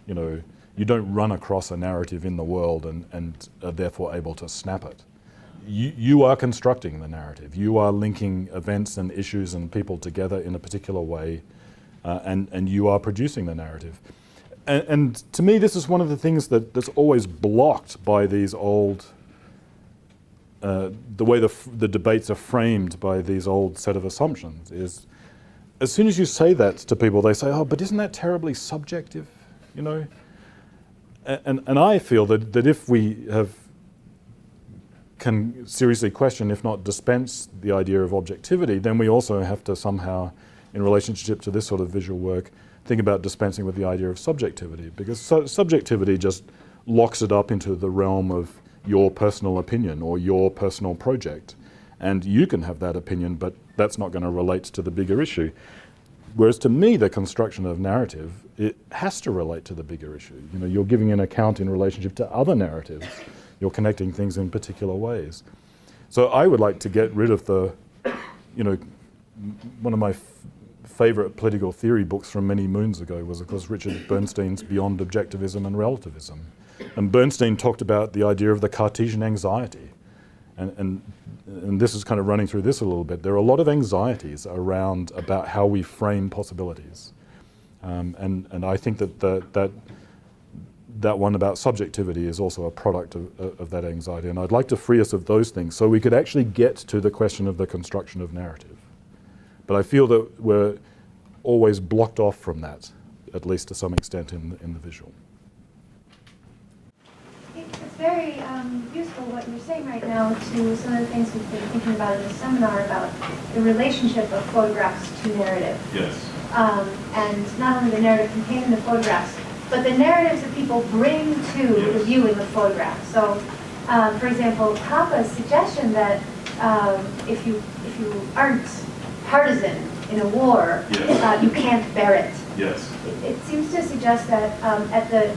You don't run across a narrative in the world and are therefore able to snap it. You are constructing the narrative. You are linking events and issues and people together in a particular way, and you are producing the narrative. And to me, this is one of the things that's always blocked by these old, the way the debates are framed by these old set of assumptions is, as soon as you say that to people, they say, oh, but isn't that terribly subjective, And I feel that if we can seriously question, if not dispense, the idea of objectivity, then we also have to somehow, in relationship to this sort of visual work, think about dispensing with the idea of subjectivity, because subjectivity just locks it up into the realm of your personal opinion or your personal project. And you can have that opinion, but that's not going to relate to the bigger issue. Whereas to me, the construction of narrative, it has to relate to the bigger issue. You're giving an account in relationship to other narratives. You're connecting things in particular ways. So I would like to get rid of one of my favorite political theory books from many moons ago was, of course, Richard Bernstein's Beyond Objectivism and Relativism. And Bernstein talked about the idea of the Cartesian anxiety. And this is kind of running through this a little bit. There are a lot of anxieties about how we frame possibilities. And I think that one about subjectivity is also a product of that anxiety. And I'd like to free us of those things so we could actually get to the question of the construction of narrative. But I feel that we're always blocked off from that, at least to some extent in the visual. It's very useful what you're saying right now to some of the things we've been thinking about in the seminar about the relationship of photographs to narrative. Yes. And not only the narrative contained in the photographs, but the narratives that people bring to the viewing of photographs. So, for example, Capa's suggestion that if you aren't partisan in a war, you can't bear it. Yes. It seems to suggest that at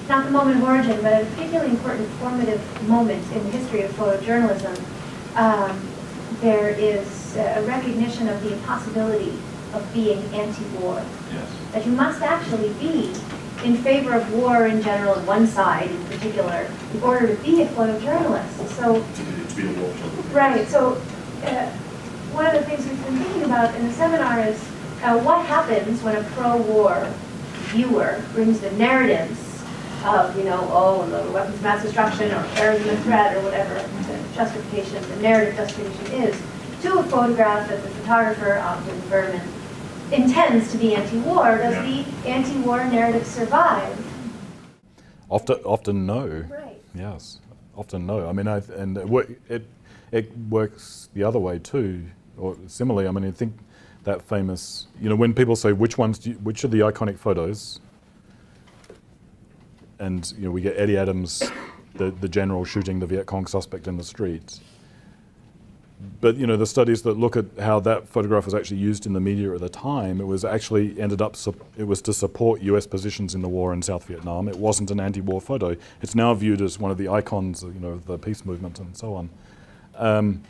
not the moment of origin, but at a particularly important formative moment in the history of photojournalism, there is a recognition of the impossibility of being anti-war. Yes. That you must actually be in favor of war in general, and one side in particular, in order to be a photojournalist. So, To be a war photographer. right. So, one of the things we've been thinking about in the seminar is what happens when a pro-war viewer brings the narratives of, oh, the weapons of mass destruction or terrorism a threat or whatever the justification, the narrative justification is, to a photograph that the photographer, often Berman, intends to be anti-war. Does the anti-war narrative survive? Often no. Right. Yes, often no. I mean, it works the other way too, or similarly. I mean, I think that famous, when people say which are the iconic photos, and we get Eddie Adams, the general shooting the Viet Cong suspect in the street. But the studies that look at how that photograph was actually used in the media at the time, it was actually it was to support US positions in the war in South Vietnam. It wasn't an anti-war photo. It's now viewed as one of the icons of the peace movement and so on.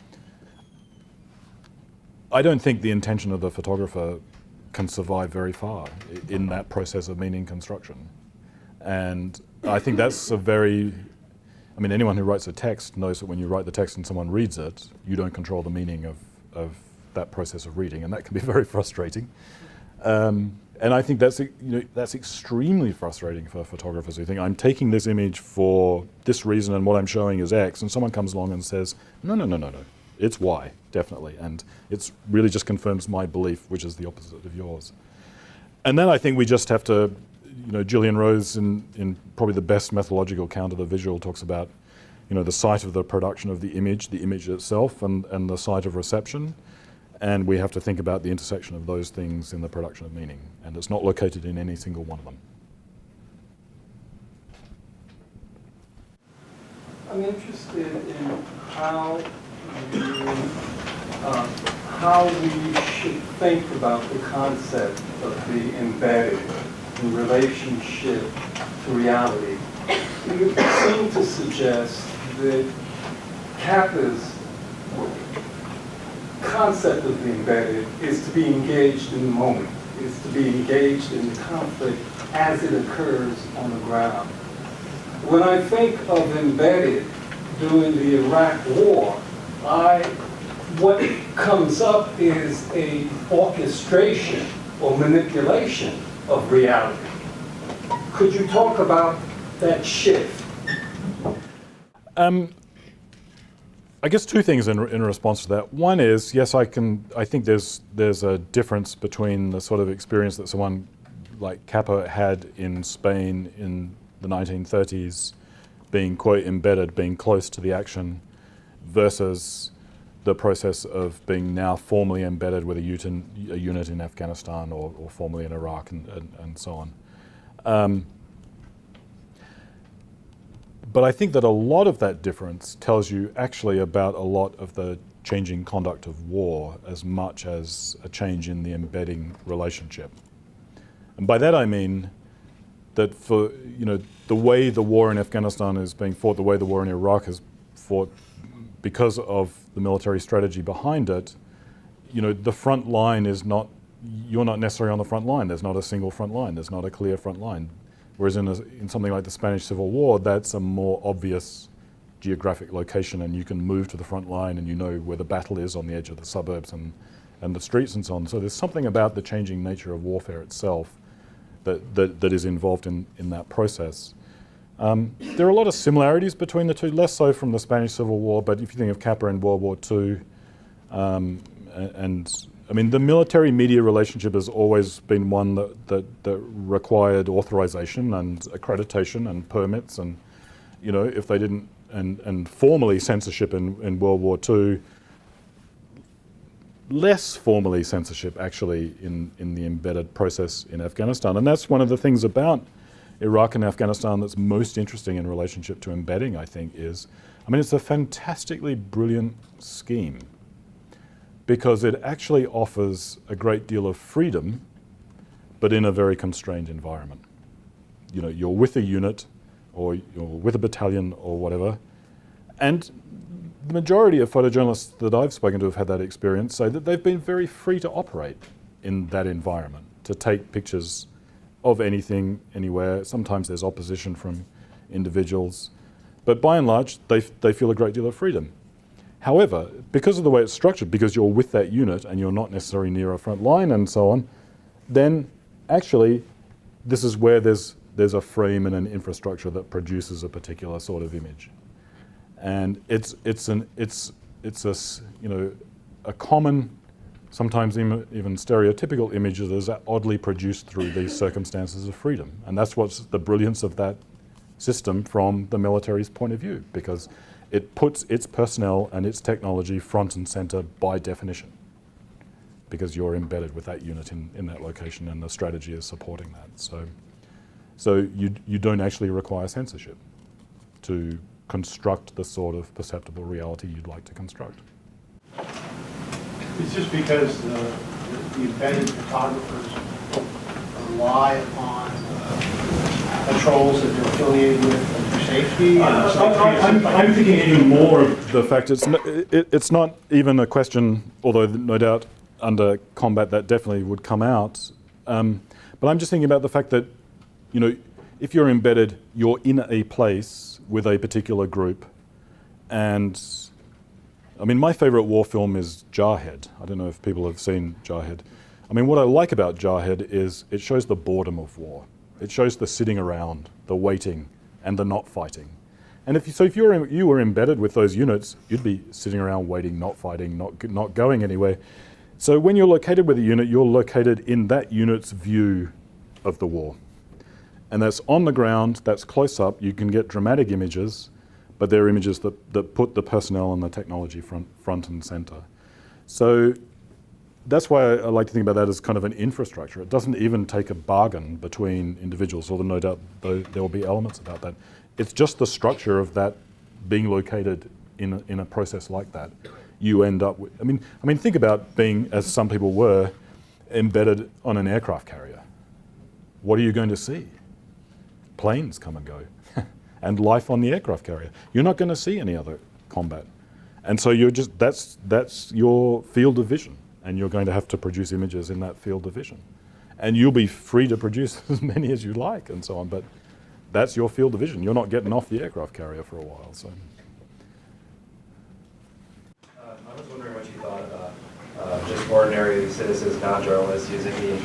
I don't think the intention of the photographer can survive very far in that process of meaning construction. And I think that's anyone who writes a text knows that when you write the text and someone reads it, you don't control the meaning of that process of reading, and that can be very frustrating. And I think that's extremely frustrating for photographers who think, I'm taking this image for this reason and what I'm showing is X, and someone comes along and says, no, it's Y, definitely, and it's really just confirms my belief, which is the opposite of yours. And then I think we just have to, Julian Rose, in probably the best methodological account of the visual, talks about, the site of the production of the image itself, and the site of reception. And we have to think about the intersection of those things in the production of meaning. And it's not located in any single one of them. I'm interested in how we should think about the concept of the embedded in relationship to reality. You seem to suggest that Capa's concept of the embedded is to be engaged in the moment, is to be engaged in the conflict as it occurs on the ground. When I think of embedded during the Iraq War, what comes up is a orchestration or manipulation of reality. Could you talk about that shift? I guess two things in response to that. One is, yes, I think there's a difference between the sort of experience that someone like Capa had in Spain in the 1930s, being, quote, embedded, being close to the action, versus the process of being now formally embedded with a unit in Afghanistan or formally in Iraq and so on. But I think that a lot of that difference tells you actually about a lot of the changing conduct of war as much as a change in the embedding relationship. And by that I mean that for the way the war in Afghanistan is being fought, the way the war in Iraq is fought, because of the military strategy behind it, the front line is not, you're not necessarily on the front line. There's not a single front line. There's not a clear front line. Whereas in something like the Spanish Civil War, that's a more obvious geographic location, and you can move to the front line and you know where the battle is on the edge of the suburbs and the streets and so on. So there's something about the changing nature of warfare itself that is involved in that process. There are a lot of similarities between the two, less so from the Spanish Civil War, but if you think of Capa in World War II, the military media relationship has always been one that required authorization and accreditation and permits, and if they didn't, and formally censorship in World War II, less formally censorship actually in the embedded process in Afghanistan. And that's one of the things about Iraq and Afghanistan that's most interesting in relationship to embedding, I think, is, it's a fantastically brilliant scheme because it actually offers a great deal of freedom, but in a very constrained environment. You're with a unit or you're with a battalion or whatever, and the majority of photojournalists that I've spoken to have had that experience say that they've been very free to operate in that environment, to take pictures of anything, anywhere. Sometimes there's opposition from individuals, but by and large, they feel a great deal of freedom. However, because of the way it's structured, because you're with that unit and you're not necessarily near a front line and so on, then actually this is where there's a frame and an infrastructure that produces a particular sort of image. And it's a common, sometimes even stereotypical image that is oddly produced through these circumstances of freedom. And that's what's the brilliance of that system from the military's point of view, because it puts its personnel and its technology front and center by definition, because you're embedded with that unit in that location and the strategy is supporting that. So you don't actually require censorship to construct the sort of perceptible reality you'd like to construct. It's just because the embedded photographers rely upon patrols that they're affiliated with for safety. I'm thinking even more of the fact it's not even a question, although no doubt under combat that definitely would come out. But I'm just thinking about the fact that, if you're embedded, you're in a place with a particular group. And I mean, my favorite war film is Jarhead. I don't know if people have seen Jarhead. I mean, what I like about Jarhead is it shows the boredom of war. It shows the sitting around, the waiting, and the not fighting. And if you were embedded with those units, you'd be sitting around waiting, not fighting, not going anywhere. So when you're located with a unit, you're located in that unit's view of the war. And that's on the ground, that's close up. You can get dramatic images, but they're images that put the personnel and the technology front and center. So that's why I like to think about that as kind of an infrastructure. It doesn't even take a bargain between individuals, although no doubt there will be elements about that. It's just the structure of that being located in a process like that. You end up with, I mean, think about being, as some people were, embedded on an aircraft carrier. What are you going to see? Planes come and go, and life on the aircraft carrier. You're not going to see any other combat. And so you're just, that's your field of vision, and you're going to have to produce images in that field of vision. And you'll be free to produce as many as you like and so on, but that's your field of vision. You're not getting off the aircraft carrier for a while. So. I was wondering what you thought about just ordinary citizens, non-journalists, using the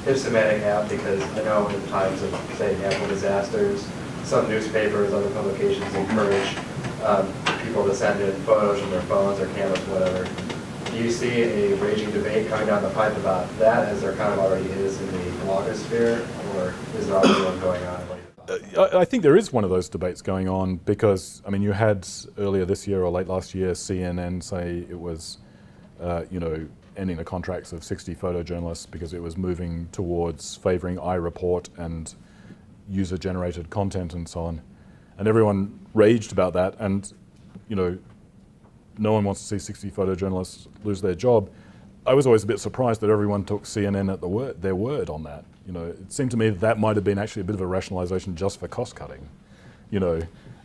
Ipsomatic app, because I know in times of, say, natural disasters, some newspapers, other publications encourage people to send in photos from their phones or cameras, whatever. Do you see a raging debate coming down the pipe about that, as there kind of already is in the blogosphere, or is there already one going on? I think there is one of those debates going on, because, I mean, you had earlier this year or late last year CNN say it was, ending the contracts of 60 photojournalists because it was moving towards favoring iReport and user-generated content and so on. And everyone raged about that, and, no one wants to see 60 photojournalists lose their job. I was always a bit surprised that everyone took CNN at their word on that. It seemed to me that might have been actually a bit of a rationalization just for cost cutting.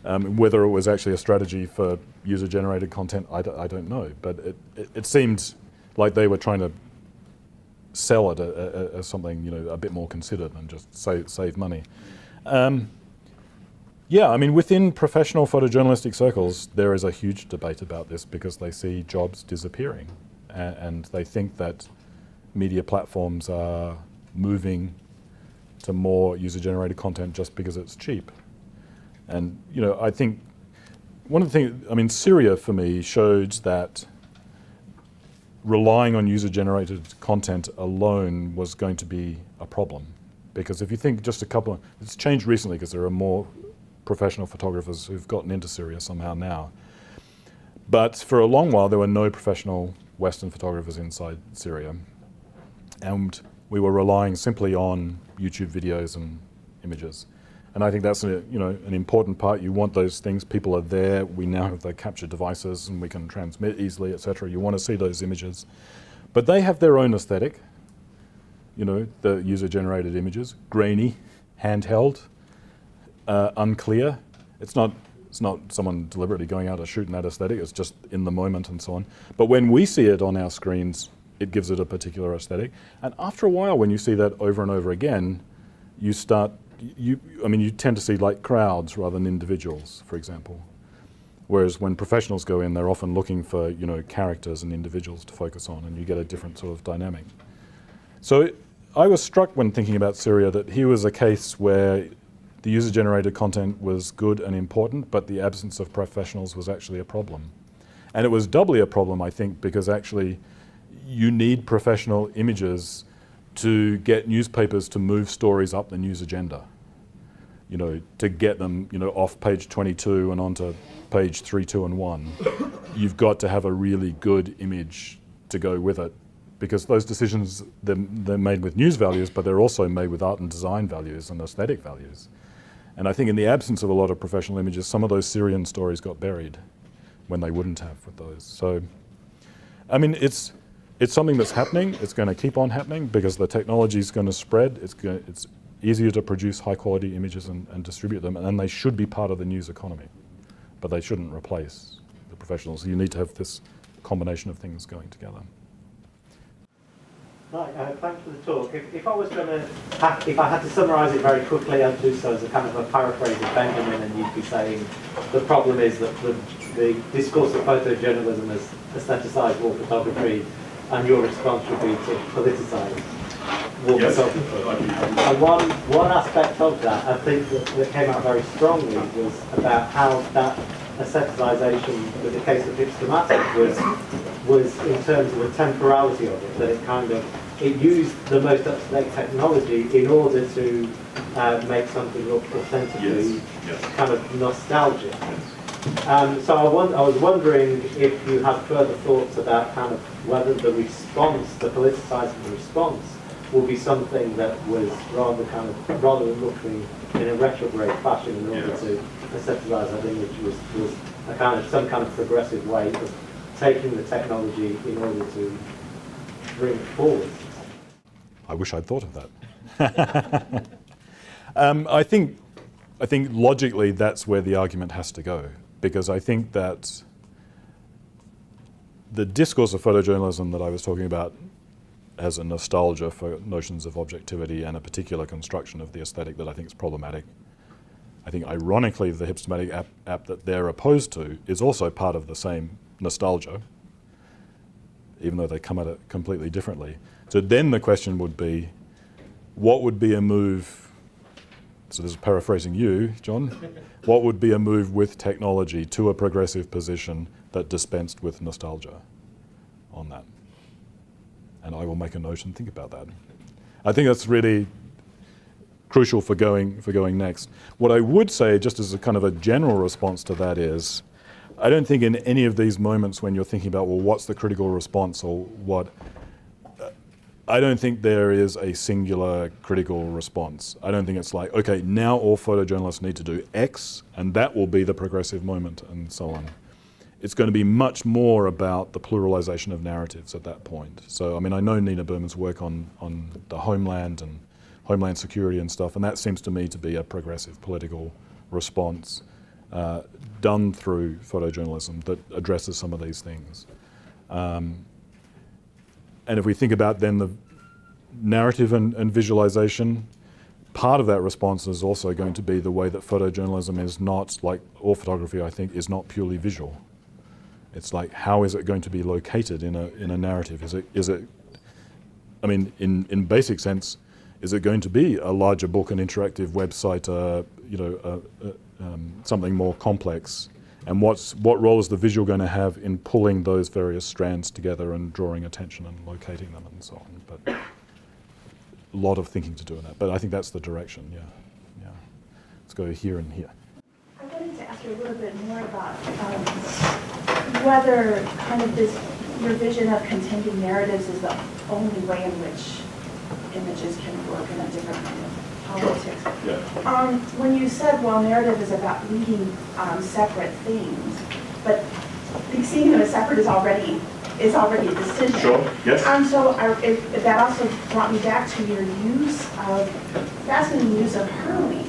Whether it was actually a strategy for user-generated content, I don't know. But it seemed like they were trying to sell it as something a bit more considered than just save money. Within professional photojournalistic circles, there is a huge debate about this, because they see jobs disappearing, and they think that media platforms are moving to more user-generated content just because it's cheap. And I think one of the things, Syria for me showed that relying on user-generated content alone was going to be a problem. Because if you think just it's changed recently because there are more professional photographers who've gotten into Syria somehow now. But for a long while, there were no professional Western photographers inside Syria. And we were relying simply on YouTube videos and images. And I think that's an important part. You want those things. People are there. We now have the capture devices and we can transmit easily, etc. You want to see those images. But they have their own aesthetic. The user-generated images, grainy, handheld, unclear. It's not someone deliberately going out to shoot in that aesthetic. It's just in the moment and so on. But when we see it on our screens, it gives it a particular aesthetic. And after a while, when you see that over and over again, you tend to see like crowds rather than individuals, for example. Whereas when professionals go in, they're often looking for, you know, characters and individuals to focus on, and you get a different sort of dynamic. So I was struck when thinking about Syria that here was a case where the user-generated content was good and important, but the absence of professionals was actually a problem. And it was doubly a problem, I think, because actually you need professional images to get newspapers to move stories up the news agenda. You know, to get them, you know, off page 22 and onto page 3, 2, and 1. You've got to have a really good image to go with it, because those decisions, they're made with news values, but they're also made with art and design values and aesthetic values. And I think in the absence of a lot of professional images, some of those Syrian stories got buried when they wouldn't have with those. So, I mean, it's something that's happening. It's going to keep on happening because the technology is going to spread. It's easier to produce high quality images and distribute them, and they should be part of the news economy, but they shouldn't replace the professionals. You need to have this combination of things going together. Right, thanks for the talk. If I was going to, if I had to summarise it very quickly, I'd do so as a kind of a paraphrase of Benjamin, and you'd be saying the problem is that the discourse of photojournalism has aestheticised war photography, and your response would be to politicise war photography. And one aspect of that, I think that came out very strongly, was about how that aestheticisation, with the case of Hipstamatic, was in terms of the temporality of it, that it used the most up-to-date technology in order to make something look authentically kind of nostalgic. So I was wondering if you had further thoughts about kind of whether the response, the politicising the response, will be something that was rather than looking in a retrograde fashion in order to aesthetise that image, was a kind of some kind of progressive way of taking the technology in order to bring it forward. I wish I'd thought of that. I think logically that's where the argument has to go, because I think that the discourse of photojournalism that I was talking about has a nostalgia for notions of objectivity and a particular construction of the aesthetic that I think is problematic. I think ironically the Hipstamatic app that they're opposed to is also part of the same nostalgia, even though they come at it completely differently. So then the question would be, what would be a move, so this is paraphrasing you, John, what would be a move with technology to a progressive position that dispensed with nostalgia on that? And I will make a note and think about that. I think that's really crucial for going next. What I would say, just as a kind of a general response to that, is I don't think in any of these moments when you're thinking about, well, what's the critical response or what, I don't think there is a singular critical response. I don't think it's like, okay, now all photojournalists need to do X and that will be the progressive moment and so on. It's going to be much more about the pluralization of narratives at that point. So, I mean, I know Nina Berman's work on the homeland and homeland security and stuff, and that seems to me to be a progressive political response done through photojournalism that addresses some of these things. And if we think about then the narrative and visualization, part of that response is also going to be the way that photojournalism is not, like all photography I think, is not purely visual. It's like, how is it going to be located in a narrative? Is it I mean, in basic sense, is it going to be a larger book, an interactive website, something more complex? And what role is the visual going to have in pulling those various strands together and drawing attention and locating them and so on? But a lot of thinking to do in that. But I think that's the direction, yeah. Let's go here and here. I wanted to ask you a little bit more about whether kind of your vision of contending narratives is the only way in which images can work in a different kind of politics. Sure. Yeah. When you said, well, narrative is about reading separate things, but seeing them as separate is already a decision. Sure, yes. So that also brought me back to your fascinating use of Hurley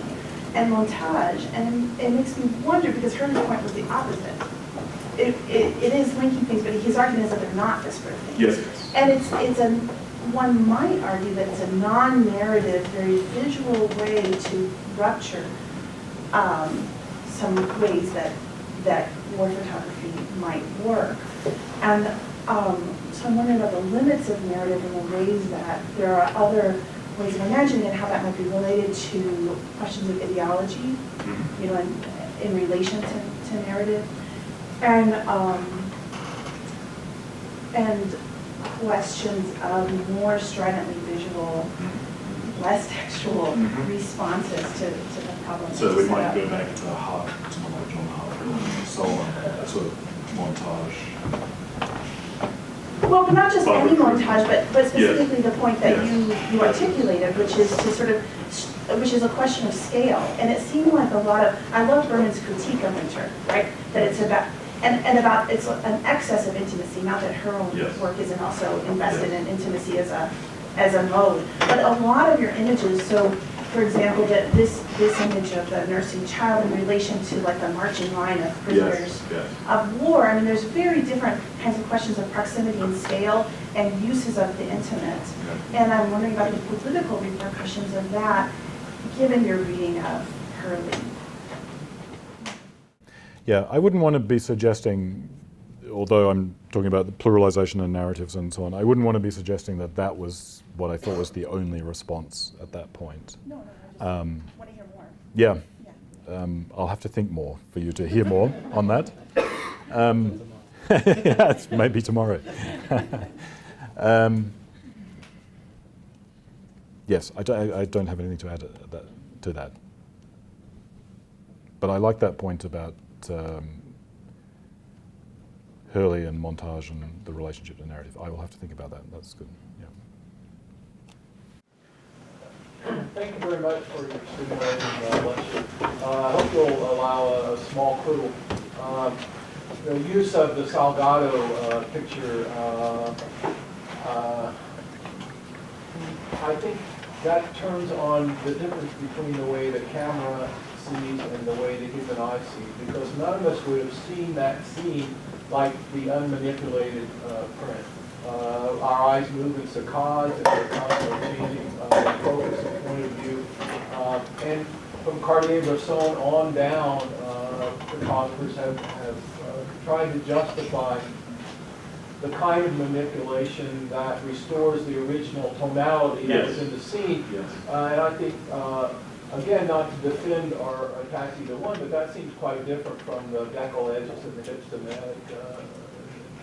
and montage, and it makes me wonder, because Hurley's point was the opposite. It is linking things, but his argument is that they're not disparate things. Yes. And one might argue that it's a non-narrative, very visual way to rupture some ways that that war photography might work. And so I'm wondering about the limits of narrative and the ways that there are other ways of imagining and how that might be related to questions of ideology, you know, in relation to narrative, and questions of more stridently visual, less textual responses to the problem. So we might go back to Hart, someone like John Hart, and so on, that sort of montage. Well, but not just any Barbara. montage, but specifically the point that Yes. you articulated, which is to sort of, which is a question of scale. And it seemed like a lot of, I love Berman's critique of Winter, right? That it's about, and about, it's an excess of intimacy, not that her own Yes. work isn't also invested in intimacy as a mode. But a lot of your images, so for example, that this image of the nursing child in relation to like the marching line of prisoners Yes. of war, I mean, there's very different kinds of questions of proximity and scale and uses of the intimate. And I'm wondering about the political repercussions of that, given your reading of Hurley. Yeah, I wouldn't want to be suggesting, although I'm talking about the pluralization and narratives and so on, I wouldn't want to be suggesting that that was what I thought was the only response at that point. No, I just want to hear more. Yeah, Yeah. I'll have to think more for you to hear more on that. Yeah, it's maybe tomorrow. Yes, I don't have anything to add to that. But I like that point about Hurley and montage and the relationship to narrative. I will have to think about that. That's good. Yeah. Thank you very much for your stimulating lecture. I hope you'll allow a small clue. The use of the Salgado picture, I think that turns on the difference between the way the camera sees and the way the human eye sees, because none of us would have seen that scene like the unmanipulated print. Our eyes move in saccades and they're constantly changing focus and point of view. And from Cartier-Bresson on down, photographers have tried to justify the kind of manipulation that restores the original tonality that was in the scene. Yes. And I think, again, not to defend or attack either one, but that seems quite different from the decal edges and the hipstamatic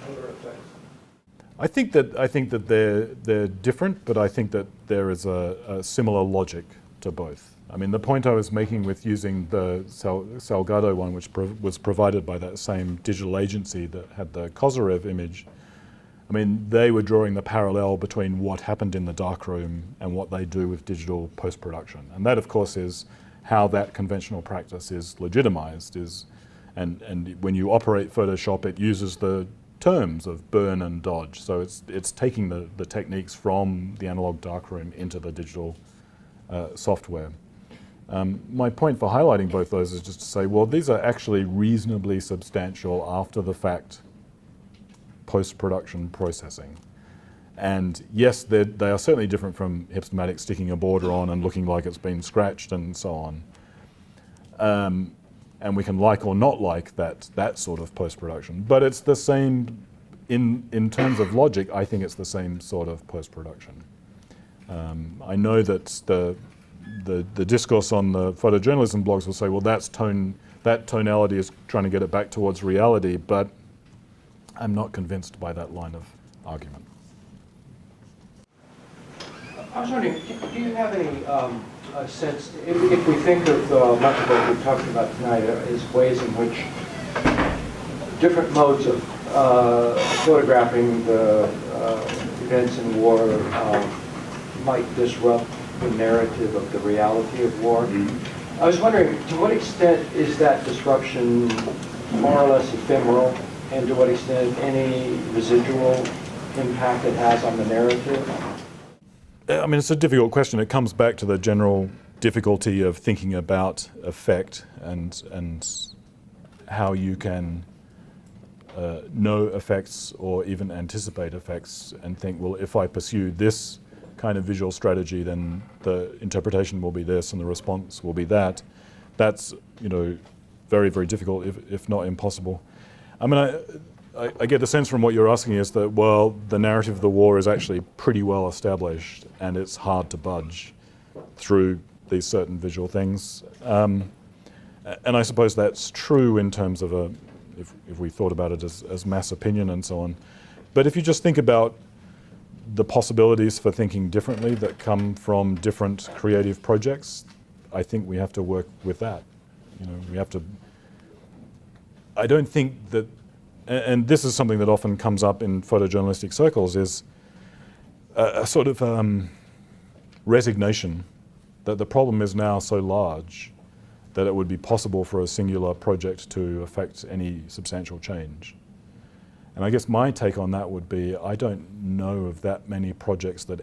other effects. I think that they're different, but I think that there is a similar logic to both. I mean, the point I was making with using the Salgado one, which was provided by that same digital agency that had the Kozyrev image, I mean, they were drawing the parallel between what happened in the darkroom and what they do with digital post-production. And that, of course, is how that conventional practice is legitimized. And when you operate Photoshop, it uses the terms of burn and dodge. So it's taking the techniques from the analog darkroom into the digital software. My point for highlighting both those is just to say, well, these are actually reasonably substantial after the fact post-production processing. And yes, they are certainly different from hipstamatic sticking a border on and looking like it's been scratched and so on. And we can like or not like that sort of post-production, but it's the same, in terms of logic, I think it's the same sort of post-production. I know that the discourse on the photojournalism blogs will say, well, that tonality is trying to get it back towards reality, but I'm not convinced by that line of argument. I was wondering, do you have any sense, if we think of much of what we've talked about tonight as ways in which different modes of photographing the events in war might disrupt the narrative of the reality of war? Mm-hmm. I was wondering, to what extent is that disruption more or less ephemeral, and to what extent any residual impact it has on the narrative? I mean, it's a difficult question. It comes back to the general difficulty of thinking about effect and how you can know effects or even anticipate effects and think, well, if I pursue this kind of visual strategy, then the interpretation will be this and the response will be that. That's, very, very difficult, if not impossible. I mean, I get the sense from what you're asking is that, well, the narrative of the war is actually pretty well established and it's hard to budge through these certain visual things. And I suppose that's true in terms of if we thought about it as mass opinion and so on. But if you just think about the possibilities for thinking differently that come from different creative projects, I think we have to work with that. You know, we have to. I don't think that, and this is something that often comes up in photojournalistic circles, is a sort of resignation that the problem is now so large that it would be possible for a singular project to affect any substantial change. And I guess my take on that would be, I don't know of that many projects that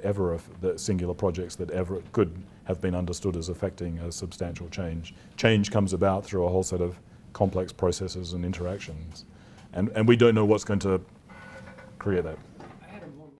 singular projects that ever could have been understood as affecting a substantial change. Change comes about through a whole set of complex processes and interactions. And we don't know what's going to create that.